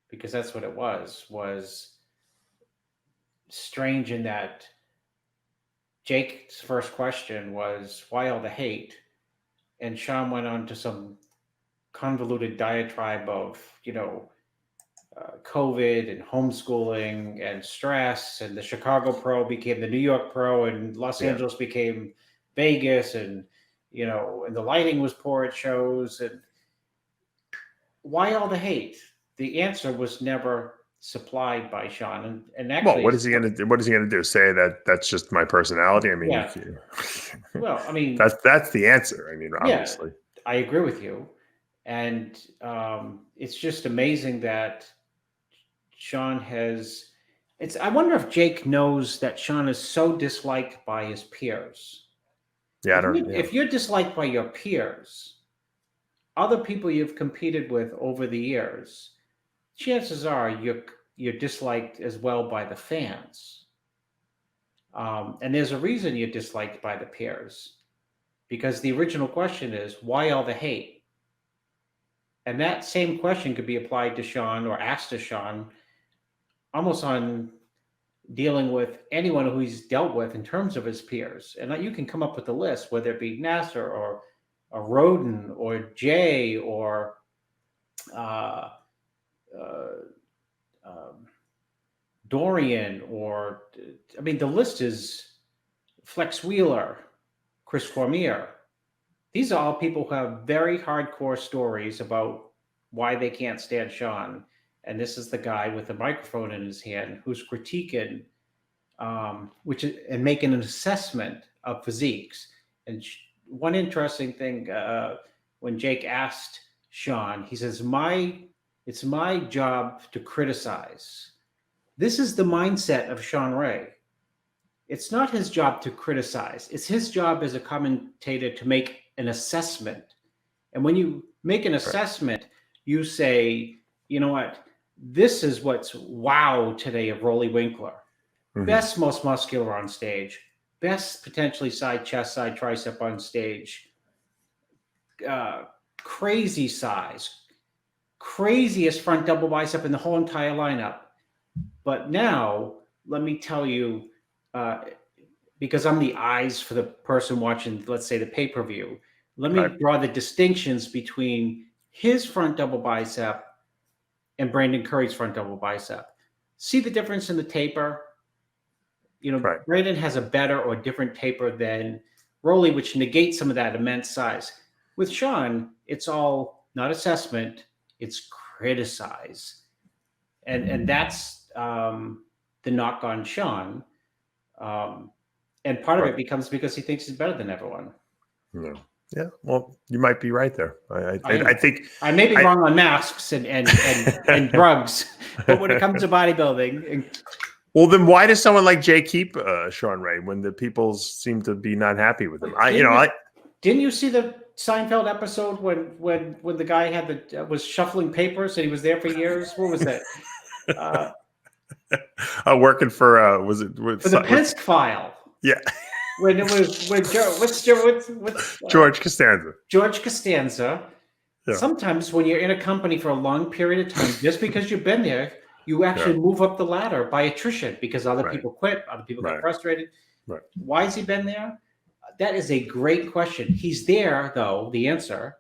because that's what it was strange in that Jake's first question was, why all the hate? And Shawn went on to some convoluted diatribe of, COVID and homeschooling and stress, and the Chicago Pro became the New York Pro, and Los Angeles became Vegas, and, and the lighting was poor at shows, and why all the hate? The answer was never supplied by Shawn, and actually, what is he going to do? What is he going to do? Say that that's just my personality? I mean, that's the answer. I mean, obviously, I agree with you, and it's just amazing that Shawn has. I wonder if Jake knows that Shawn is so disliked by his peers. Yeah, if you're disliked by your peers, other people you've competed with over the years, chances are you're disliked as well by the fans. And there's a reason you're disliked by the peers, because the original question is, why all the hate? And that same question could be applied to Shawn or asked to Shawn almost on dealing with anyone who he's dealt with in terms of his peers. And you can come up with a list, whether it be Nasser or Roden or Jay or Dorian, or the list is Flex Wheeler, Chris Cormier. These are all people who have very hardcore stories about why they can't stand Shawn. And this is the guy with the microphone in his hand who's critiquing, and making an assessment of physiques. And one interesting thing, when Jake asked Shawn, he says, it's my job to criticize. This is the mindset of Shawn Ray. It's not his job to criticize. It's his job as a commentator to make an assessment. And when you make an assessment, you say, you know what? This is what's wow today of Rolly Winkler. Mm-hmm. Best, most muscular on stage. Best potentially side chest, side tricep on stage. Crazy size. Craziest front double bicep in the whole entire lineup. But now, let me tell you, because I'm the eyes for the person watching, let's say, the pay-per-view, let me draw the distinctions between his front double bicep and Brandon Curry's front double bicep. See the difference in the taper? Brandon has a better or different taper than Rolly, which negates some of that immense size. With Shawn, it's all not assessment, it's criticize. And that's the knock on Shawn. And part of it becomes because he thinks he's better than everyone. Yeah, well, you might be right there. I think I may be wrong on masks and drugs, but when it comes to bodybuilding, well, then why does someone like Jay keep Shawn Ray when the people seem to be not happy with him? Didn't you see the Seinfeld episode when the guy was shuffling papers and he was there for years? What was that? Working for for the Penske file? Yeah. When it was George Costanza. George Costanza. Yeah. Sometimes when you're in a company for a long period of time, just because you've been there, you actually move up the ladder by attrition because other people quit, other people get frustrated. Right. Why has he been there? That is a great question. He's there, though. The answer,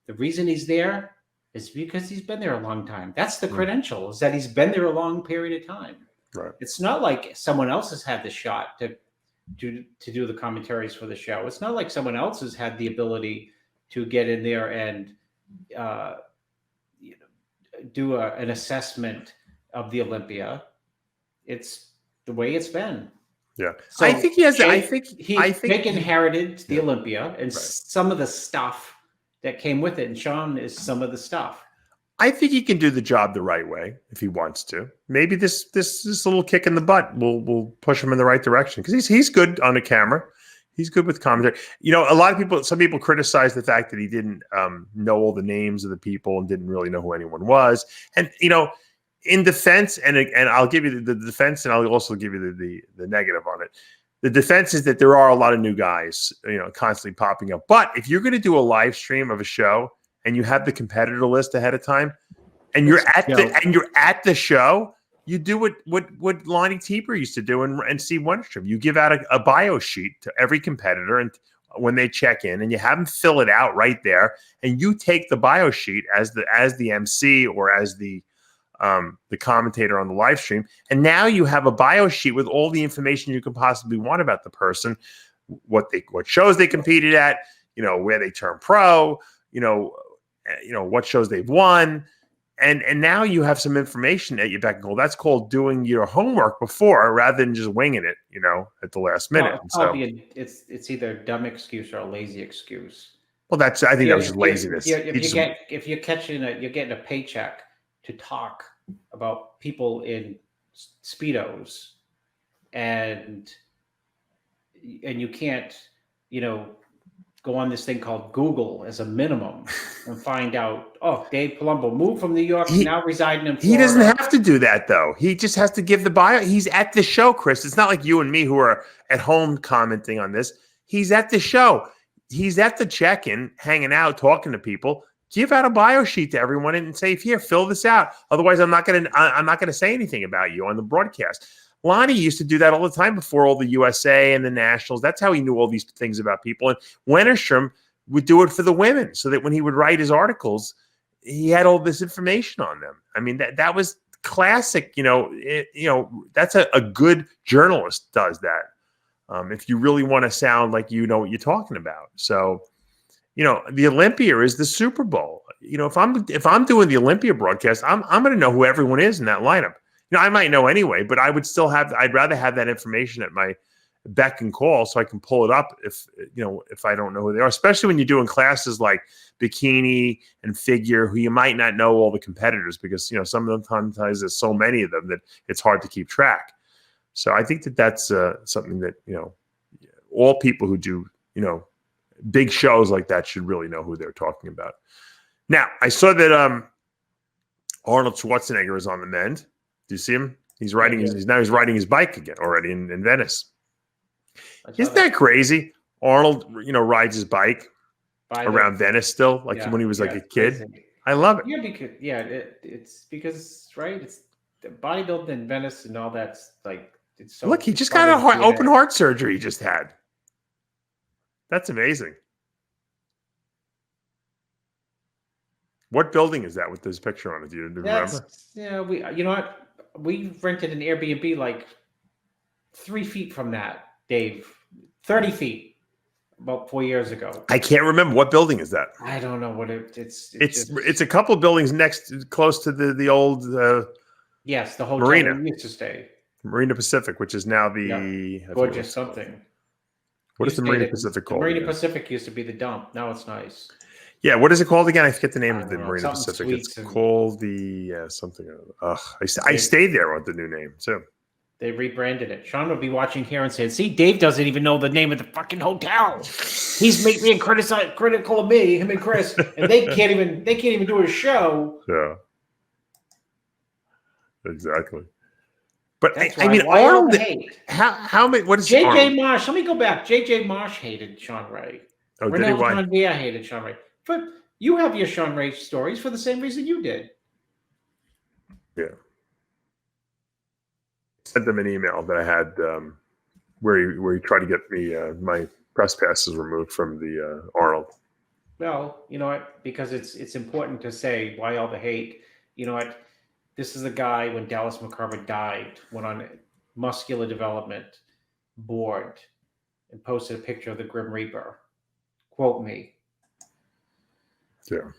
the reason he's there is because he's been there a long time. That's the credential, is that he's been there a long period of time. Right. It's not like someone else has had the shot to do the commentaries for the show. It's not like someone else has had the ability to get in there and do an assessment of the Olympia. It's the way it's been. Yeah, so I think he has. I think Jake inherited the Olympia and some of the stuff that came with it, and Shawn is some of the stuff. I think he can do the job the right way if he wants to. Maybe this little kick in the butt will push him in the right direction, because he's good on the camera. He's good with commentary. Some people criticize the fact that he didn't know all the names of the people and didn't really know who anyone was. And in defense, and I'll give you the defense, and I'll also give you the negative on it. The defense is that there are a lot of new guys, constantly popping up. But if you're going to do a live stream of a show and you have the competitor list ahead of time, and you're at the show, you do what Lonnie Tieper used to do and see one stream. You give out a bio sheet to every competitor, and when they check in, and you have them fill it out right there, and you take the bio sheet as the MC or as the commentator on the live stream, and now you have a bio sheet with all the information you could possibly want about the person, what shows they competed at, where they turned pro, what shows they've won, and now you have some information at your beck and call. That's called doing your homework before, rather than just winging it, at the last minute. It's either a dumb excuse or a lazy excuse. Well, I think that was just laziness. If you're getting a paycheck to talk about people in Speedos, and you can't, go on this thing called Google as a minimum and find out, oh, Dave Palumbo moved from New York, now residing in Florida. He doesn't have to do that, though. He just has to give the bio. He's at the show, Chris. It's not like you and me who are at home commenting on this. He's at the show. He's at the check-in, hanging out, talking to people. Give out a bio sheet to everyone and say, here, fill this out. Otherwise, I'm not gonna say anything about you on the broadcast. Lonnie used to do that all the time before all the USA and the Nationals. That's how he knew all these things about people. And Wennerstrom would do it for the women, so that when he would write his articles, he had all this information on them. I mean, that was classic. That's a good journalist does that. If you really want to sound like you know what you're talking about. So, the Olympia is the Super Bowl. If I'm doing the Olympia broadcast, I'm going to know who everyone is in that lineup. I might know anyway, but I'd rather have that information at my beck and call so I can pull it up if I don't know who they are, especially when you're doing classes like bikini and figure, who you might not know all the competitors because, sometimes there's so many of them that it's hard to keep track. So I think that's something that, all people who do, big shows like that should really know who they're talking about. Now, I saw that Arnold Schwarzenegger is on the mend. Do you see him? He's riding he's riding his bike again already in Venice. Isn't that crazy? Arnold, rides his bike around Venice still, like when he was like a kid. Crazy. I love it. It's because it's the bodybuilding in Venice and all that's like it's so. Look, he just got open heart surgery. He just had. That's amazing. What building is that with this picture on it? Do you remember? Yeah, we rented an Airbnb like 3 feet from that, Dave. 30 feet about 4 years ago. I can't remember. What building is that? I don't know what it's a couple of buildings close to the old yes, the hotel marina we used to stay. Marina Pacific, which is now the gorgeous something. What is the Marina Pacific called? The Marina Pacific used to be the dump. Now it's nice. Yeah, what is it called again? I forget the name of the Marina Pacific. It's called something. I stayed there with the new name too. They rebranded it. Shawn would be watching here and saying, "See, Dave doesn't even know the name of the fucking hotel. He's being critical of me, him and Chris, and they can't even do a show." Yeah, exactly. But I mean, Arnold. How many? What is JJ Marsh? Let me go back. JJ Marsh hated Shawn Ray. Oh, did he? Why? I hated Shawn Ray. But you have your Shawn Ray stories for the same reason you did. Yeah. Sent them an email that I had where he tried to get me my press passes removed from the Arnold. Well, you know what? Because it's important to say why all the hate. You know what? This is a guy when Dallas McCarver died, went on muscular development board and posted a picture of the Grim Reaper. Quote me. Yeah.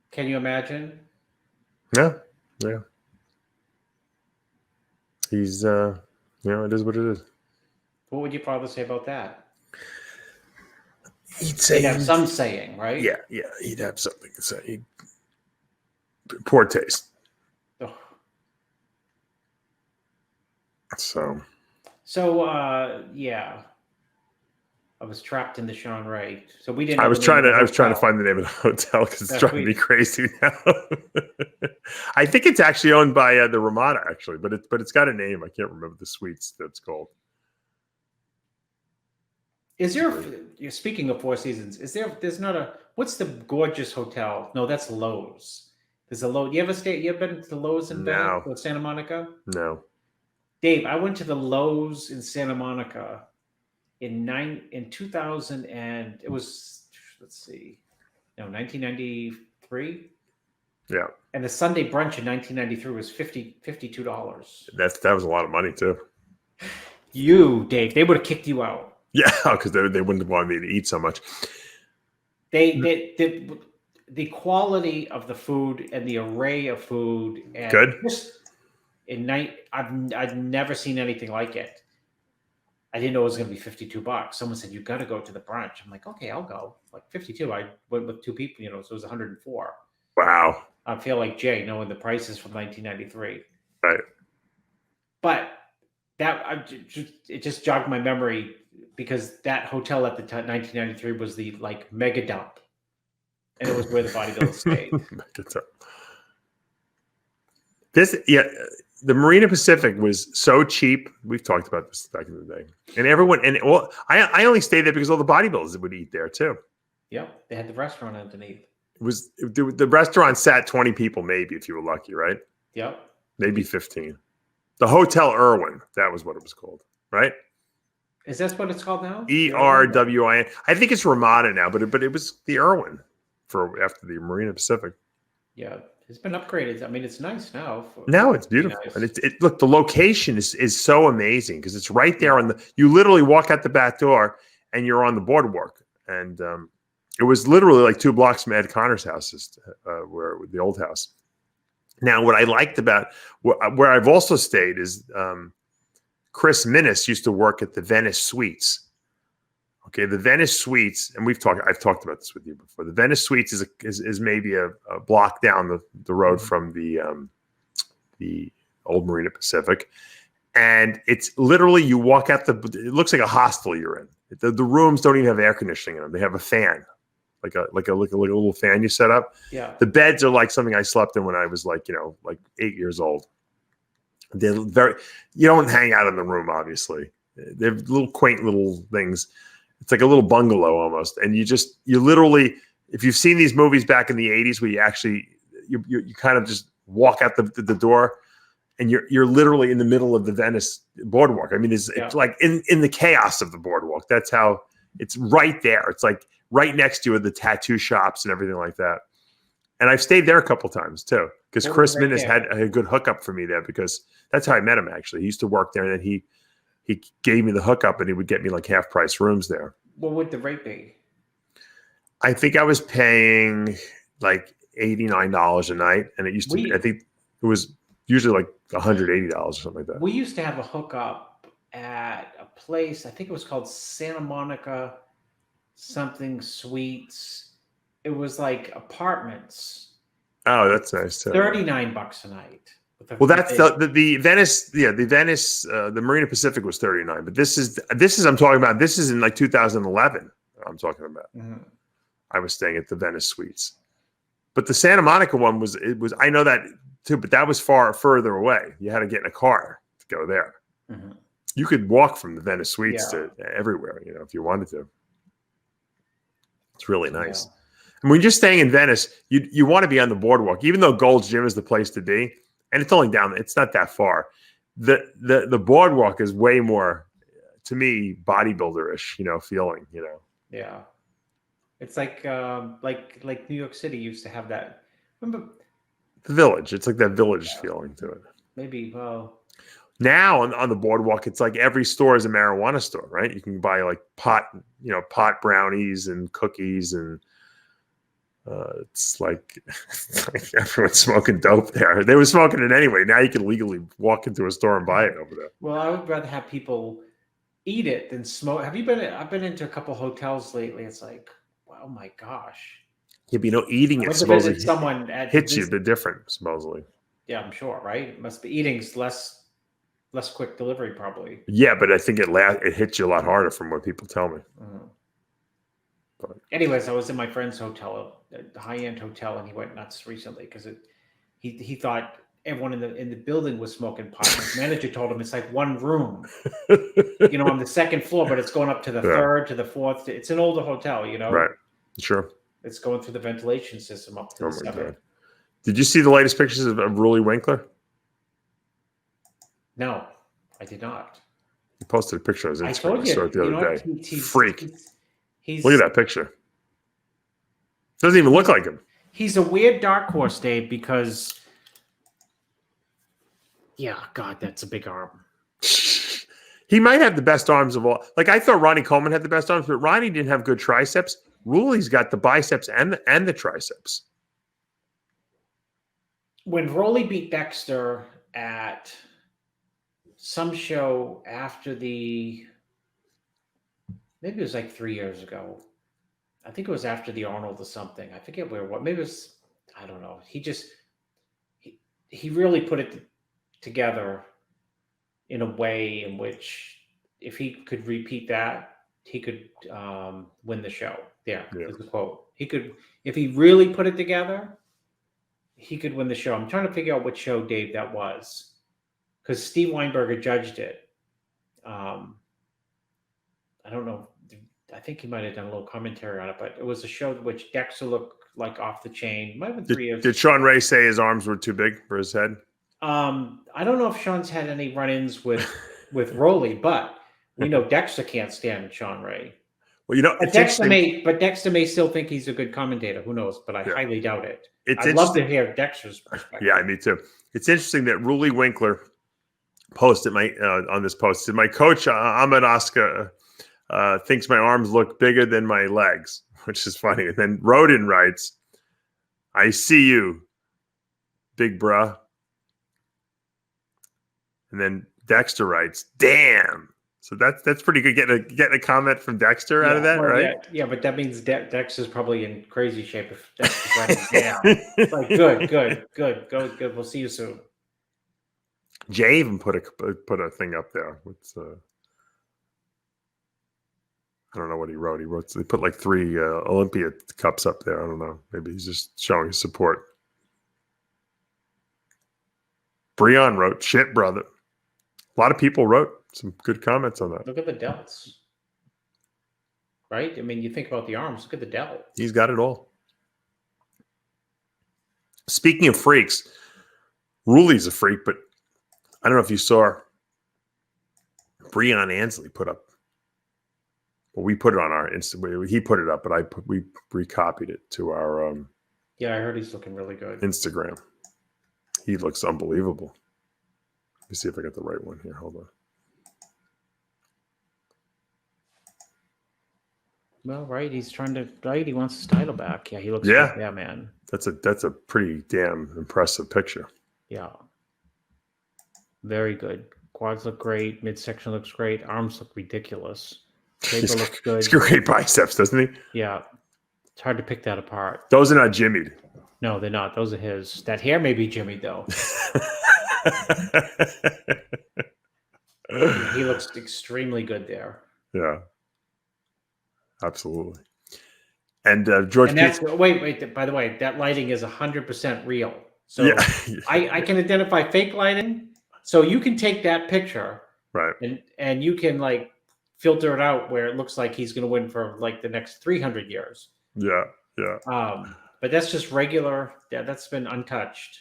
Can you imagine? Yeah. He's, it is what it is. What would your father say about that? He'd have some saying, right? Yeah. He'd have something to say. Poor taste. Oh. So, yeah. I was trapped in the Shawn Ray. So we didn't. I was trying to find the name of the hotel because it's driving me crazy now. I think it's actually owned by the Ramada, actually, but it's got a name. I can't remember the suites that's called. Is there? You're speaking of Four Seasons. There's not a. What's the gorgeous hotel? No, that's Lowe's. There's a Lowe's. You ever been to the Lowe's in Santa Monica? No. Dave, I went to the Lowe's in Santa Monica. In 2000 and it was 1993. Yeah. And the Sunday brunch in 1993 was $52. That was a lot of money too. You, Dave, they would have kicked you out. Yeah, because they wouldn't have wanted me to eat so much. The quality of the food and the array of food and good. I've never seen anything like it. I didn't know it was going to be $52. Someone said, you got to go to the brunch. I'm like, okay, I'll go. Like 52. I went with two people, so it was 104. Wow. I feel like Jay knowing the prices from 1993. Right. But it just jogged my memory because that hotel at the time, 1993, was the like mega dump, and it was where the bodybuilders stayed. The Marina Pacific was so cheap. We've talked about this back in the day, and I only stayed there because all the bodybuilders would eat there too. Yep, they had the restaurant underneath. The restaurant sat 20 people, maybe if you were lucky, right? Yep, maybe 15. The Hotel Irwin, that was what it was called, right? Is that what it's called now? ERWIN. I think it's Ramada now, but it was the Irwin after the Marina Pacific. Yeah, it's been upgraded. I mean, it's nice now. Now it's beautiful, nice. And look, the location is so amazing because it's right there you literally walk out the back door and you're on the boardwalk, and it was literally like 2 blocks from Ed Connor's house, where the old house. Now, what I liked about where I've also stayed is Chris Minnis used to work at the Venice Suites. Okay, the Venice Suites, and I've talked about this with you before. The Venice Suites is maybe a block down the road from the old Marina Pacific, and it's literally you walk out it looks like a hostel you're in. The rooms don't even have air conditioning in them; they have a fan. Like a little fan you set up. Yeah. The beds are like something I slept in when I was like 8 years old. They're you don't hang out in the room, obviously. They're little quaint little things. It's like a little bungalow almost. And you literally, if you've seen these movies back in the 80s where you kind of just walk out the door and you're literally in the middle of the Venice boardwalk. I mean, it's like in the chaos of the boardwalk. That's how it's right there. It's like right next to the tattoo shops and everything like that. And I've stayed there a couple times too, because Chris Minnis had a good hookup for me there, because that's how I met him. Actually, he used to work there, and then he gave me the hookup, and he would get me like half price rooms there. What would the rate be? I think I was paying like $89 a night, and it used to be, I think it was usually like $180 or something like that. We used to have a hookup at a place, I think it was called Santa Monica something Suites. It was like apartments. Oh, that's nice too. $39 a night. Well, that's the Venice. Yeah, the Venice, the Marina Pacific was $39, but this is I'm talking about. This is in like 2011. I'm talking about. Mm-hmm. I was staying at the Venice Suites, but the Santa Monica one was I know that too, but that was further away. You had to get in a car to go there. Mm-hmm. You could walk from the Venice Suites to everywhere, if you wanted to. It's really nice. Yeah. And when you're staying in Venice, you want to be on the boardwalk, even though Gold's Gym is the place to be, and it's only down. It's not that far. The boardwalk is way more, to me, bodybuilder-ish, feeling. Yeah, it's like New York City used to have that. Remember the Village? It's like that Village feeling to it. Maybe now on the boardwalk, it's like every store is a marijuana store, right? You can buy like pot brownies and cookies, and it's like everyone's smoking dope there. They were smoking it anyway. Now you can legally walk into a store and buy it over there. Well, I would rather have people eat it than smoke. I've been into a couple hotels lately. It's like, oh my gosh. Yeah, but eating it supposedly hits you the different, supposedly. Yeah, I'm sure, right? It must be eating's less quick delivery, probably. Yeah, but I think it hits you a lot harder from what people tell me. Mm-hmm. Anyways, I was in my friend's hotel, a high-end hotel, and he went nuts recently because he thought everyone in the building was smoking pot. His manager told him it's like one room, on the second floor, but it's going up to the third, to the fourth. It's an older hotel, Right. Sure. It's going through the ventilation system up to the seventh. God. Did you see the latest pictures of Rolly Winkler? No, I did not. He posted a picture of his Instagram. I saw it the other day. Freak. Look at that picture. Doesn't even look like him. He's a weird dark horse, Dave, because God, that's a big arm. He might have the best arms of all. Like I thought Ronnie Coleman had the best arms, but Ronnie didn't have good triceps. Rolly's got the biceps and the triceps. When Rolly beat Dexter at some show after maybe it was like 3 years ago. I think it was after the Arnold or something. I forget where. What? Maybe it was. I don't know. He really put it together in a way in which if he could repeat that, win the show. There is the quote. He could, if he really put it together, he could win the show. I'm trying to figure out what show, Dave, that was, because Steve Weinberger judged it. I don't know. I think he might have done a little commentary on it, but it was a show in which Dexter looked like off the chain. Might have been 3 years. Did Shawn Ray say his arms were too big for his head? I don't know if Shawn's had any run-ins with Rolly, but we know Dexter can't stand Shawn Ray. Well, Dexter may still think he's a good commentator. Who knows? But I highly doubt it. I'd love to hear Dexter's perspective. Yeah, me too. It's interesting that Ruli Winkler posted on this post. Said, my coach Ahmed Oscar thinks my arms look bigger than my legs, which is funny. And then Rodin writes, "I see you, big bruh." And then Dexter writes, "Damn." So that's pretty good. Getting a comment from Dexter out of that, right? Yeah, but that means Dexter's probably in crazy shape if Dexter's writing down. It's like good. We'll see you soon. Jay even put a thing up there. I don't know what he wrote. They put like 3 Olympia cups up there. I don't know. Maybe he's just showing his support. Breon wrote, "Shit, brother." A lot of people wrote some good comments on that. Look at the delts. Right? I mean, you think about the arms. Look at the delt. He's got it all. Speaking of freaks, Ruli's a freak, but I don't know if you saw Breon Ansley put up. Well, we put it on our Instagram. He put it up, but we recopied it to our yeah, I heard he's looking really good. Instagram. He looks unbelievable. Let me see if I got the right one here. Hold on. Well, right. He's trying to, right. He wants his title back. Yeah, he looks good. Yeah, man. That's a pretty damn impressive picture. Yeah. Very good. Quads look great. Midsection looks great. Arms look ridiculous. Paper looks good. He's got great biceps, doesn't he? Yeah. It's hard to pick that apart. Those are not jimmied. No, they're not. Those are his. That hair may be jimmied, though. He looks extremely good there. Yeah. Absolutely. And George. And that's, wait. By the way, that lighting is 100% real. So yeah. I can identify fake lighting. So you can take that picture, right? And you can like filter it out where it looks like he's going to win for like the next 300 years. Yeah. But that's just regular. Yeah, that's been untouched.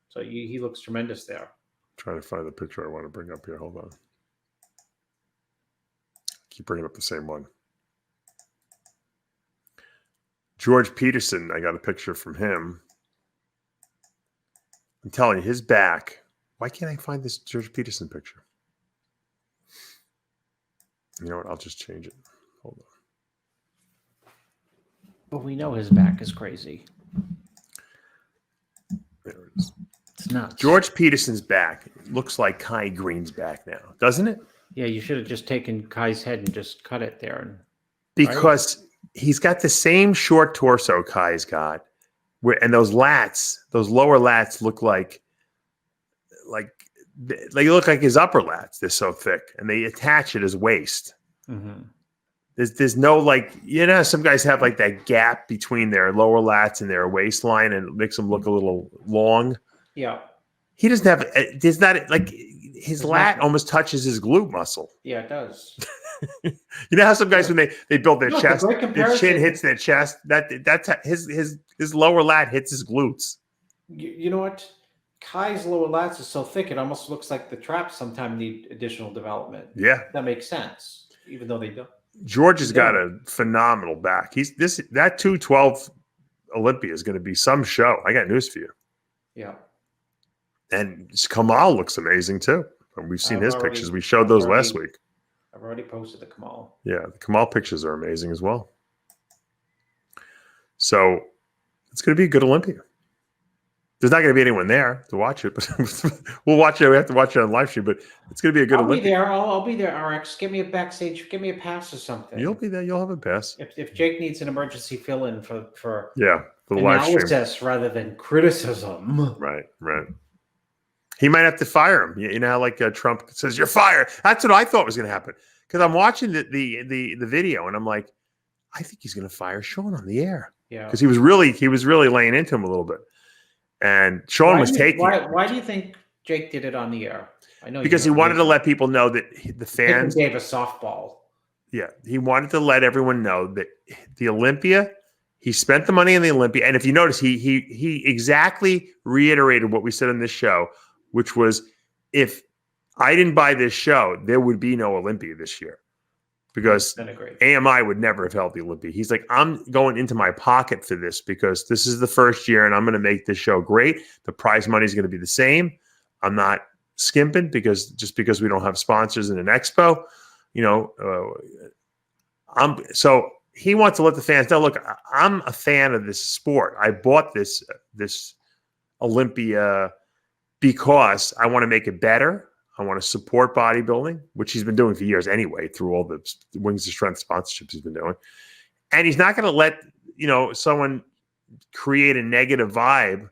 So he looks tremendous there. I'm trying to find the picture I want to bring up here. Hold on. Keep bringing up the same one. George Peterson, I got a picture from him. I'm telling you, his back. Why can't I find this George Peterson picture? You know what? I'll just change it. Hold on. Well, we know his back is crazy. There it is. It's nuts. George Peterson's back looks like Kai Green's back now, doesn't it? Yeah, you should have just taken Kai's head and just cut it there. Because he's got the same short torso Kai's got, and those lats, those lower lats look like they look like his upper lats. They're so thick, and they attach at his waist. Mm-hmm. There's no some guys have like that gap between their lower lats and their waistline, and it makes them look a little long. Yeah, he doesn't have. There's not like his lat almost touches his glute muscle. Yeah, it does. You know how some guys when they build their chest, their chin hits their chest. That's his lower lat hits his glutes. You know what? Kai's lower lats are so thick it almost looks like the traps sometimes need additional development. Yeah, that makes sense, even though they don't. George has got a phenomenal back. That 212 Olympia is going to be some show. I got news for you. Yeah, and Kamal looks amazing too. And we've seen his pictures. We showed those last week. I've already posted the Kamal. Yeah, the Kamal pictures are amazing as well. So it's going to be a good Olympia. There's not going to be anyone there to watch it, but we'll watch it. We have to watch it on live stream, but it's going to be a good Olympia. I'll be there, RX. Give me a backstage. Give me a pass or something. You'll be there. You'll have a pass. If Jake needs an emergency fill-in for the live stream rather than criticism. Right. He might have to fire him. You know how like Trump says, "You're fired." That's what I thought was going to happen. because I'm watching the video and I'm like, I think he's going to fire Shawn on the air. Yeah, because he was really laying into him a little bit, and Shawn was taking. Why do you think Jake did it on the air? I know because he wanted to let people know that the fans gave a softball. Yeah, he wanted to let everyone know that the Olympia. He spent the money on the Olympia, and if you notice, he exactly reiterated what we said on this show, which was, if I didn't buy this show, there would be no Olympia this year, because AMI would never have held the Olympia. He's like, I'm going into my pocket for this because this is the first year, and I'm going to make this show great. The prize money is going to be the same. I'm not skimping because we don't have sponsors in an expo, so. He wants to let the fans know, look, I'm a fan of this sport. I bought this Olympia because I want to make it better. I want to support bodybuilding, which he's been doing for years anyway, through all the Wings of Strength sponsorships he's been doing. And he's not going to let, someone create a negative vibe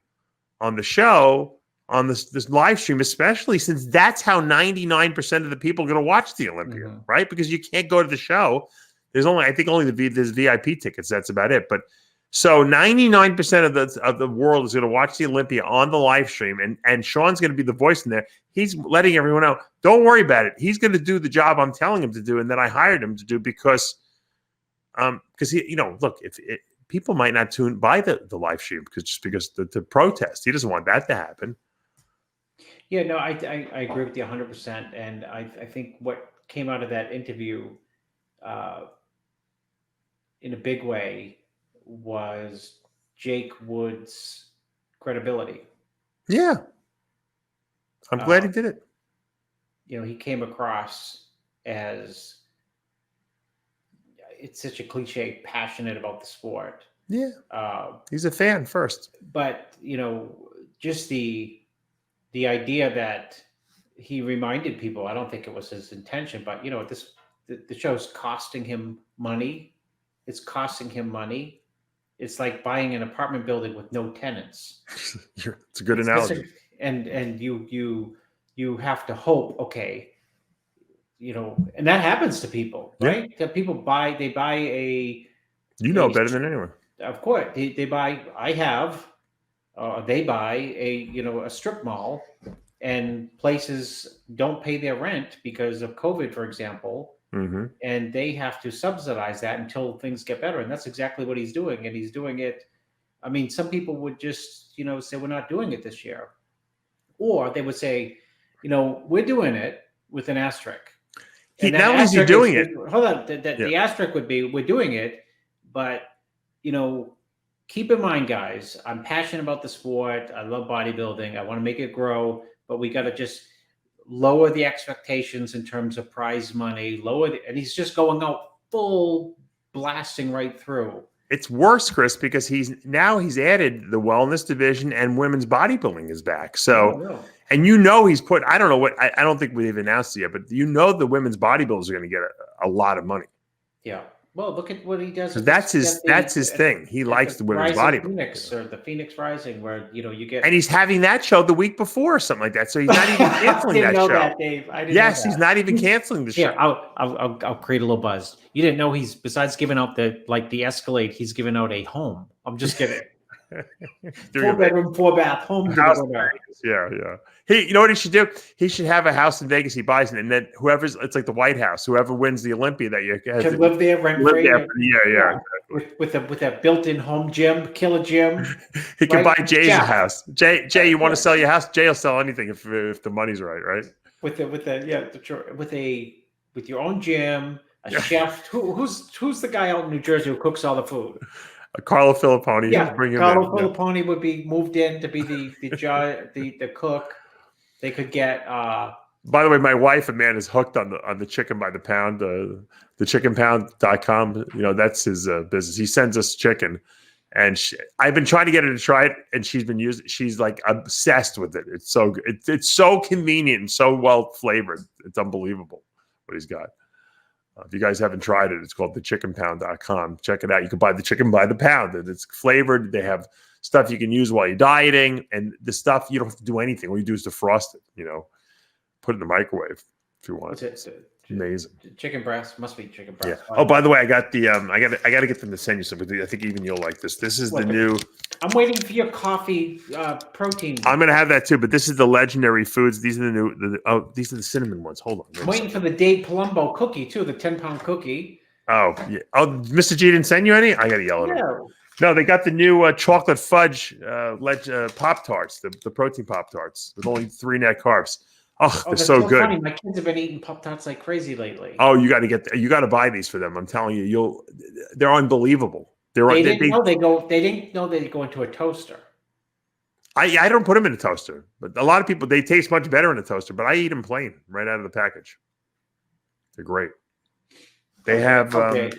on the show, on this live stream, especially since that's how 99% of the people are going to watch the Olympia, right? Because you can't go to the show. There's there's VIP tickets. That's about it. But so 99% of the world is going to watch the Olympia on the live stream, and Shawn's going to be the voice in there. He's letting everyone know, don't worry about it. He's going to do the job I'm telling him to do, and that I hired him to do because he, look, if people might not tune by the live stream because the protest. He doesn't want that to happen. Yeah, no, I agree with you 100%, and I think what came out of that interview. In a big way was Jake Wood's credibility. Yeah. I'm glad he did it. He came across as, it's such a cliche, passionate about the sport. Yeah. He's a fan first. But, just the idea that he reminded people, I don't think it was his intention, but, the show's costing him money. It's costing him money. It's like buying an apartment building with no tenants. It's a good analogy. And you have to hope, okay, and that happens to people, right? Yeah. That people buy a. Better than anyone. Of course, they buy. They buy a strip mall, and places don't pay their rent because of COVID, for example. Mm-hmm. And they have to subsidize that until things get better. And that's exactly what he's doing. And he's doing it. I mean, some people would just, say, we're not doing it this year. Or they would say, we're doing it with an asterisk. Now he's doing it. Hold on. The asterisk would be, we're doing it. But, keep in mind, guys, I'm passionate about the sport. I love bodybuilding. I want to make it grow. But we got to just lower the expectations in terms of prize money, and he's just going out full blasting right through. It's worse, Chris, because he's added the wellness division and women's bodybuilding is back. So, and he's put, I don't know what, I don't think we've announced it yet, but the women's bodybuilders are going to get a lot of money. Yeah. Well, look at what he does. That's his thing. He likes the women's bodybuilding. Phoenix, or the Phoenix Rising, where you get. And he's having that show the week before or something like that. So he's not even canceling that show. That, Dave. I didn't yes, know that. He's not even canceling the show. I'll create a little buzz. You didn't know he's, besides giving out the Escalade, he's giving out a home. I'm just kidding. 4-bedroom, 4-bath home. Yeah. You know what he should do? He should have a house in Vegas he buys, and then it's like the White House. Whoever wins the Olympia that year can live there, rent free. Yeah. With a built-in home gym, killer gym. He can buy Jay's house. Jay, you want to sell your house? Jay will sell anything if the money's right? With your own gym, a chef. Who's the guy out in New Jersey who cooks all the food? Carlo Filipponi. Yeah, Carlo Filipponi would be moved in to be the cook. They could get. By the way, my wife, Amanda, is hooked on the chicken by the pound, the chickenpound.com. That's his business. He sends us chicken, and I've been trying to get her to try it, and she's like obsessed with it. It's so good. It's so convenient and so well flavored. It's unbelievable what he's got. If you guys haven't tried it, it's called thechickenpound.com. Check it out. You can buy the chicken by the pound. It's flavored. They have stuff you can use while you're dieting, and the stuff you don't have to do anything. All you do is defrost it. Put it in the microwave if you want. What's it? Amazing. Chicken breast must be chicken breast. Yeah. Oh, by the way, I got the I got to get them to send you something. I think even you'll like this. This is the new. I'm waiting for your coffee protein. I'm gonna have that too, but this is the legendary foods. These are the new. These are the cinnamon ones. Hold on. I'm waiting for the Dave Palumbo cookie too, the 10-pound cookie. Oh yeah. Oh, Mr. G didn't send you any. I gotta yell at him. No, they got the new chocolate fudge Pop Tarts, the protein Pop Tarts with only 3 net carbs. Oh, they're so good. Funny. My kids have been eating Pop Tarts like crazy lately. Oh, you got to buy these for them. I'm telling you, they're unbelievable. They didn't know they go into a toaster. I don't put them in a toaster, but a lot of people, they taste much better in a toaster, but I eat them plain right out of the package. They're great. They have. Okay.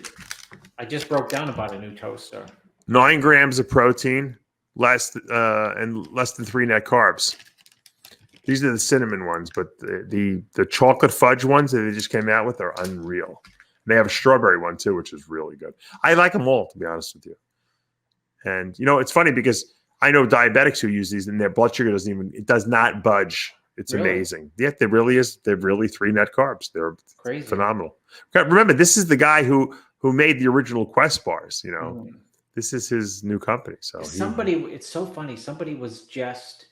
I just broke down about a new toaster. 9 grams of protein, less than 3 net carbs. These are the cinnamon ones, but the chocolate fudge ones that they just came out with are unreal. They have a strawberry one too, which is really good. I like them all, to be honest with you. And it's funny because I know diabetics who use these, and their blood sugar does not budge. It's really amazing. Yeah, there really is. They're really 3 net carbs. They're crazy, phenomenal. Remember, this is the guy who made the original Quest bars. This is his new company. So it's so funny. Somebody was just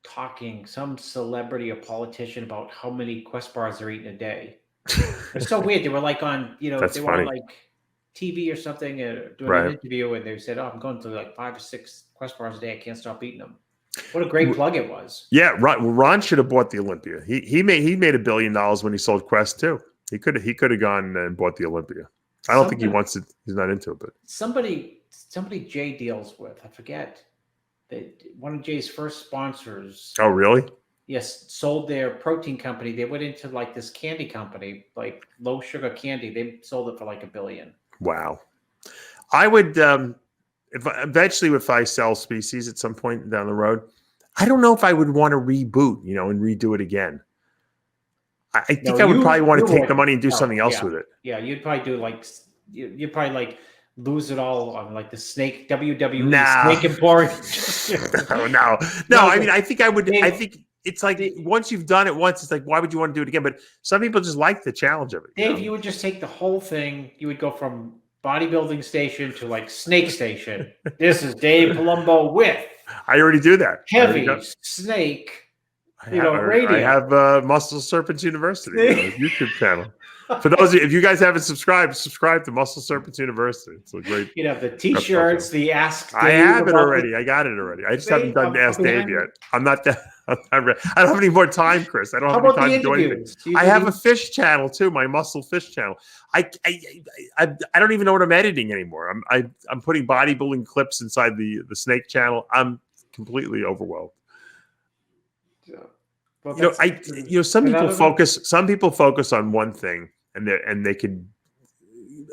talking, some celebrity or politician, about how many Quest bars they're eating a day. It's so weird. They were like on, they were on like TV or something, doing an interview, and they said, "Oh, I'm going to like 5 or 6 Quest bars a day. I can't stop eating them." What a great plug it was. Yeah, right. Well, Ron should have bought the Olympia. He made $1 billion when he sold Quest too. He could have gone and bought the Olympia. I don't think he wants it. He's not into it, but somebody Jay deals with, I forget. One of Jay's first sponsors. Oh, really? Yes, sold their protein company. They went into like this candy company, like low sugar candy. They sold it for like $1 billion. Wow. I would, if I sell Species at some point down the road, I don't know if I would want to reboot, and redo it again. I think I would probably want to take the money and do something else with it. Yeah, you'd probably do like, you'd probably like lose it all on like the snake WWE snake emporium. No. I mean, I think I would. I think it's like once you've done it once, it's like, why would you want to do it again? But some people just like the challenge of it. Dave, you would just take the whole thing. You would go from bodybuilding station to like snake station. This is Dave Palumbo with. I already do that. Heavy snake. Radio. I have Muscle Serpents University, YouTube channel. For those of you, if you guys haven't subscribe to Muscle Serpents University. It's a great. You have the T-shirts, the Ask Dave. I have it already. I got it already. I just haven't done Ask Dave yet. I'm not that. I don't have any more time, Chris. I don't have any time to do anything. I have a fish channel too, my Muscle Fish channel. I don't even know what I'm editing anymore. I'm putting bodybuilding clips inside the snake channel. I'm completely overwhelmed. Yeah. Well, some people focus on one thing and they could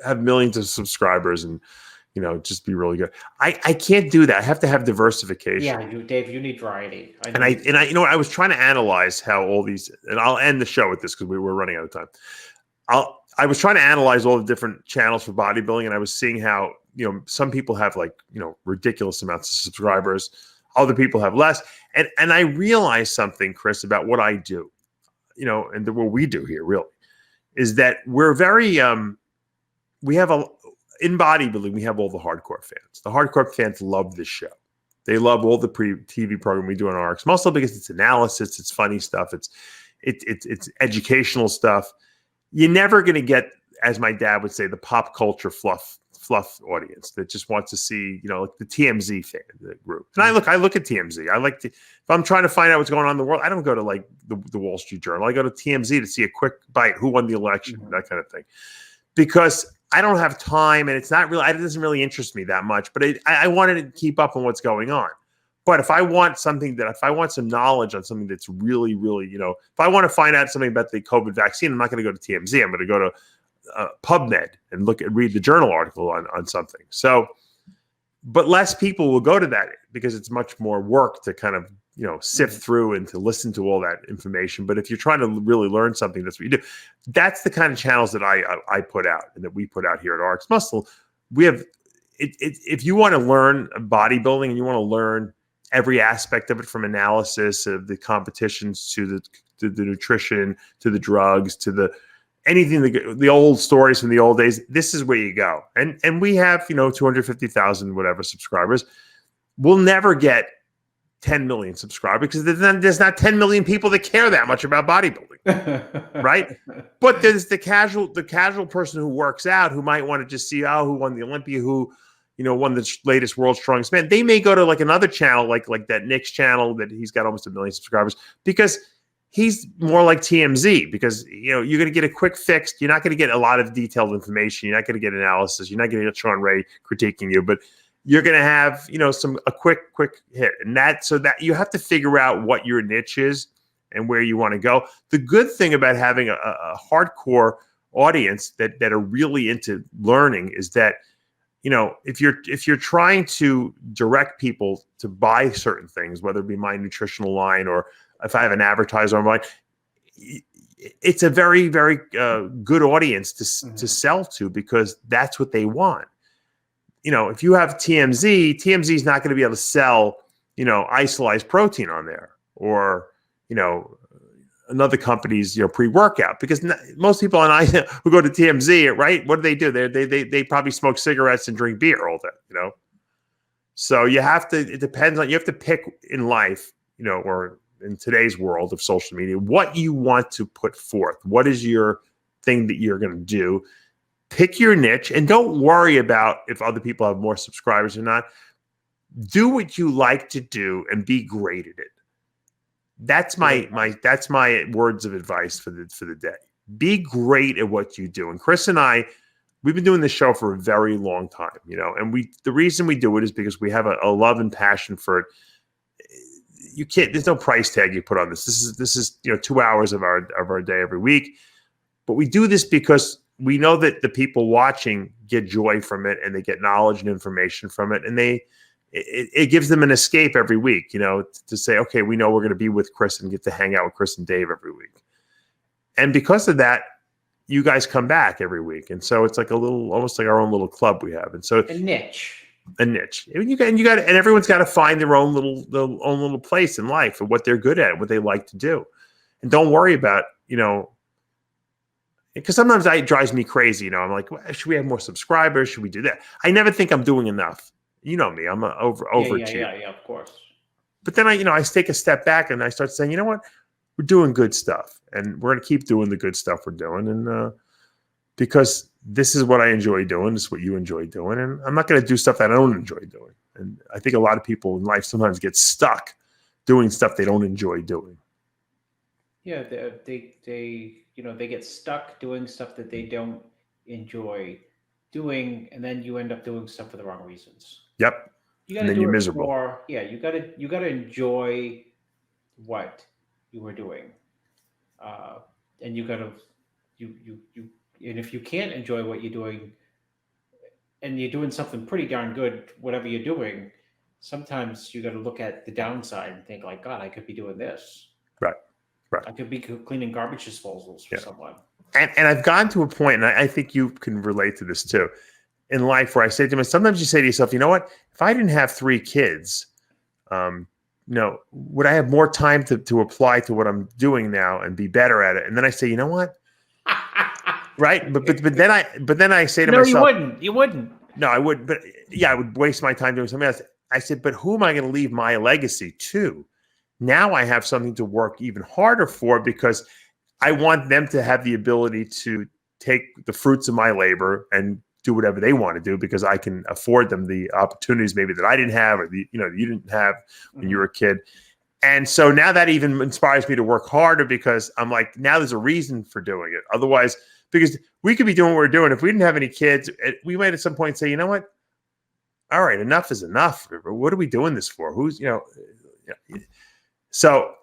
have millions of subscribers and just be really good. I can't do that. I have to have diversification. Yeah, Dave, you need variety. I was trying to analyze how all these, and I'll end the show with this because we were running out of time. I was trying to analyze all the different channels for bodybuilding, and I was seeing how some people have ridiculous amounts of subscribers. Other people have less. And I realized something, Chris, about what I do, and what we do here really is that we're very, in bodybuilding, we have all the hardcore fans. The hardcore fans love this show. They love all the TV program we do on RxMuscle because it's analysis, it's funny stuff, it's educational stuff. You're never going to get, as my dad would say, the pop culture fluff audience that just wants to see, like the TMZ fan group. And I look at TMZ. If I'm trying to find out what's going on in the world, I don't go to like the Wall Street Journal. I go to TMZ to see a quick bite, who won the election, that kind of thing. Because I don't have time, and it doesn't really interest me that much. But I wanted to keep up on what's going on. But if I want some knowledge on something that's really, really, if I want to find out something about the COVID vaccine, I'm not going to go to TMZ. I'm going to go to PubMed and read the journal article on something. So, but less people will go to that because it's much more work to kind of, sift through and to listen to all that information. But if you're trying to really learn something, that's what you do. That's the kind of channels that I put out and that we put out here at RxMuscle. We have, if you want to learn bodybuilding and you want to learn every aspect of it, from analysis of the competitions to the nutrition, to the drugs, to the anything, the old stories from the old days, this is where you go. And we have, 250,000 whatever subscribers. We'll never get 10 million subscribers because there's not 10 million people that care that much about bodybuilding, right? But there's the casual person who works out who might want to just see who won the Olympia, who won the latest World's Strongest Man. They may go to like another channel, like that Nick's channel that he's got almost 1 million subscribers because he's more like TMZ because you're going to get a quick fix. You're not going to get a lot of detailed information. You're not going to get analysis. You're not going to get Shawn Ray critiquing you, but you're going to have, a quick hit. And so that you have to figure out what your niche is and where you want to go. The good thing about having a hardcore audience that are really into learning is that, if you're trying to direct people to buy certain things, whether it be my nutritional line or if I have an advertiser on mine, it's a very, very good audience to sell to because that's what they want. If you have TMZ is not going to be able to sell, isolized protein on there or, another company's, pre-workout because most people who go to TMZ, right? What do? They probably smoke cigarettes and drink beer all day, So you have to pick in life, or in today's world of social media, what you want to put forth. What is your thing that you're going to do? Pick your niche and don't worry about if other people have more subscribers or not. Do what you like to do and be great at it. That's my words of advice for the day. Be great at what you do. And Chris and I, we've been doing this show for a very long time, and the reason we do it is because we have a love and passion for it. You can't, there's no price tag you put on this. This is 2 hours of our day every week. But we do this because we know that the people watching get joy from it and they get knowledge and information from it. And it gives them an escape every week, to say, okay, we know we're going to be with Chris and get to hang out with Chris and Dave every week. And because of that, you guys come back every week. And so it's like almost like our own little club we have. And so a niche. And everyone's got to find their own little place in life and what they're good at, what they like to do. And don't worry about, because sometimes it drives me crazy. I'm like, well, should we have more subscribers? Should we do that? I never think I'm doing enough. You know me, I'm an overachiever. Yeah, of course. But then I take a step back and I start saying, you know what? We're doing good stuff and we're going to keep doing the good stuff we're doing. And because this is what I enjoy doing. This is what you enjoy doing. And I'm not going to do stuff that I don't enjoy doing. And I think a lot of people in life sometimes get stuck doing stuff they don't enjoy doing. Yeah, they get stuck doing stuff that they don't enjoy doing, and then you end up doing stuff for the wrong reasons. Yep. And then you're miserable. You gotta enjoy what you were doing, and and if you can't enjoy what you're doing, and you're doing something pretty darn good, whatever you're doing, sometimes you got to look at the downside and think like, God, I could be doing this. Right. I could be cleaning garbage disposals for someone. And I've gotten to a point, and I think you can relate to this too, in life where I say to myself, sometimes you say to yourself, you know what? If I didn't have 3 kids, would I have more time to apply to what I'm doing now and be better at it? And then I say, you know what? Right? But then I say to myself, you wouldn't. No, I wouldn't. But yeah, I would waste my time doing something else. I said, but who am I going to leave my legacy to? Now I have something to work even harder for because I want them to have the ability to take the fruits of my labor and do whatever they want to do because I can afford them the opportunities maybe that I didn't have or you didn't have when you were a kid. And so now that even inspires me to work harder because I'm like, now there's a reason for doing it. Otherwise, because we could be doing what we're doing. If we didn't have any kids, we might at some point say, you know what? All right, enough is enough. What are we doing this for? So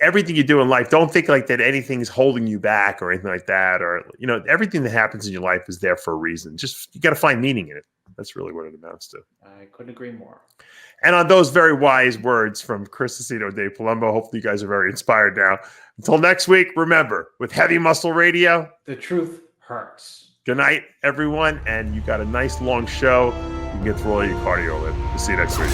everything you do in life, don't think like that anything's holding you back or anything like that. Or, everything that happens in your life is there for a reason. Just, you got to find meaning in it. That's really what it amounts to. I couldn't agree more. And on those very wise words from Chris Aceto, Dave Palumbo, hopefully you guys are very inspired now. Until next week, remember, with Heavy Muscle Radio, the truth hurts. Good night, everyone. And you got a nice long show. You can get through all your cardio in. We'll see you next week.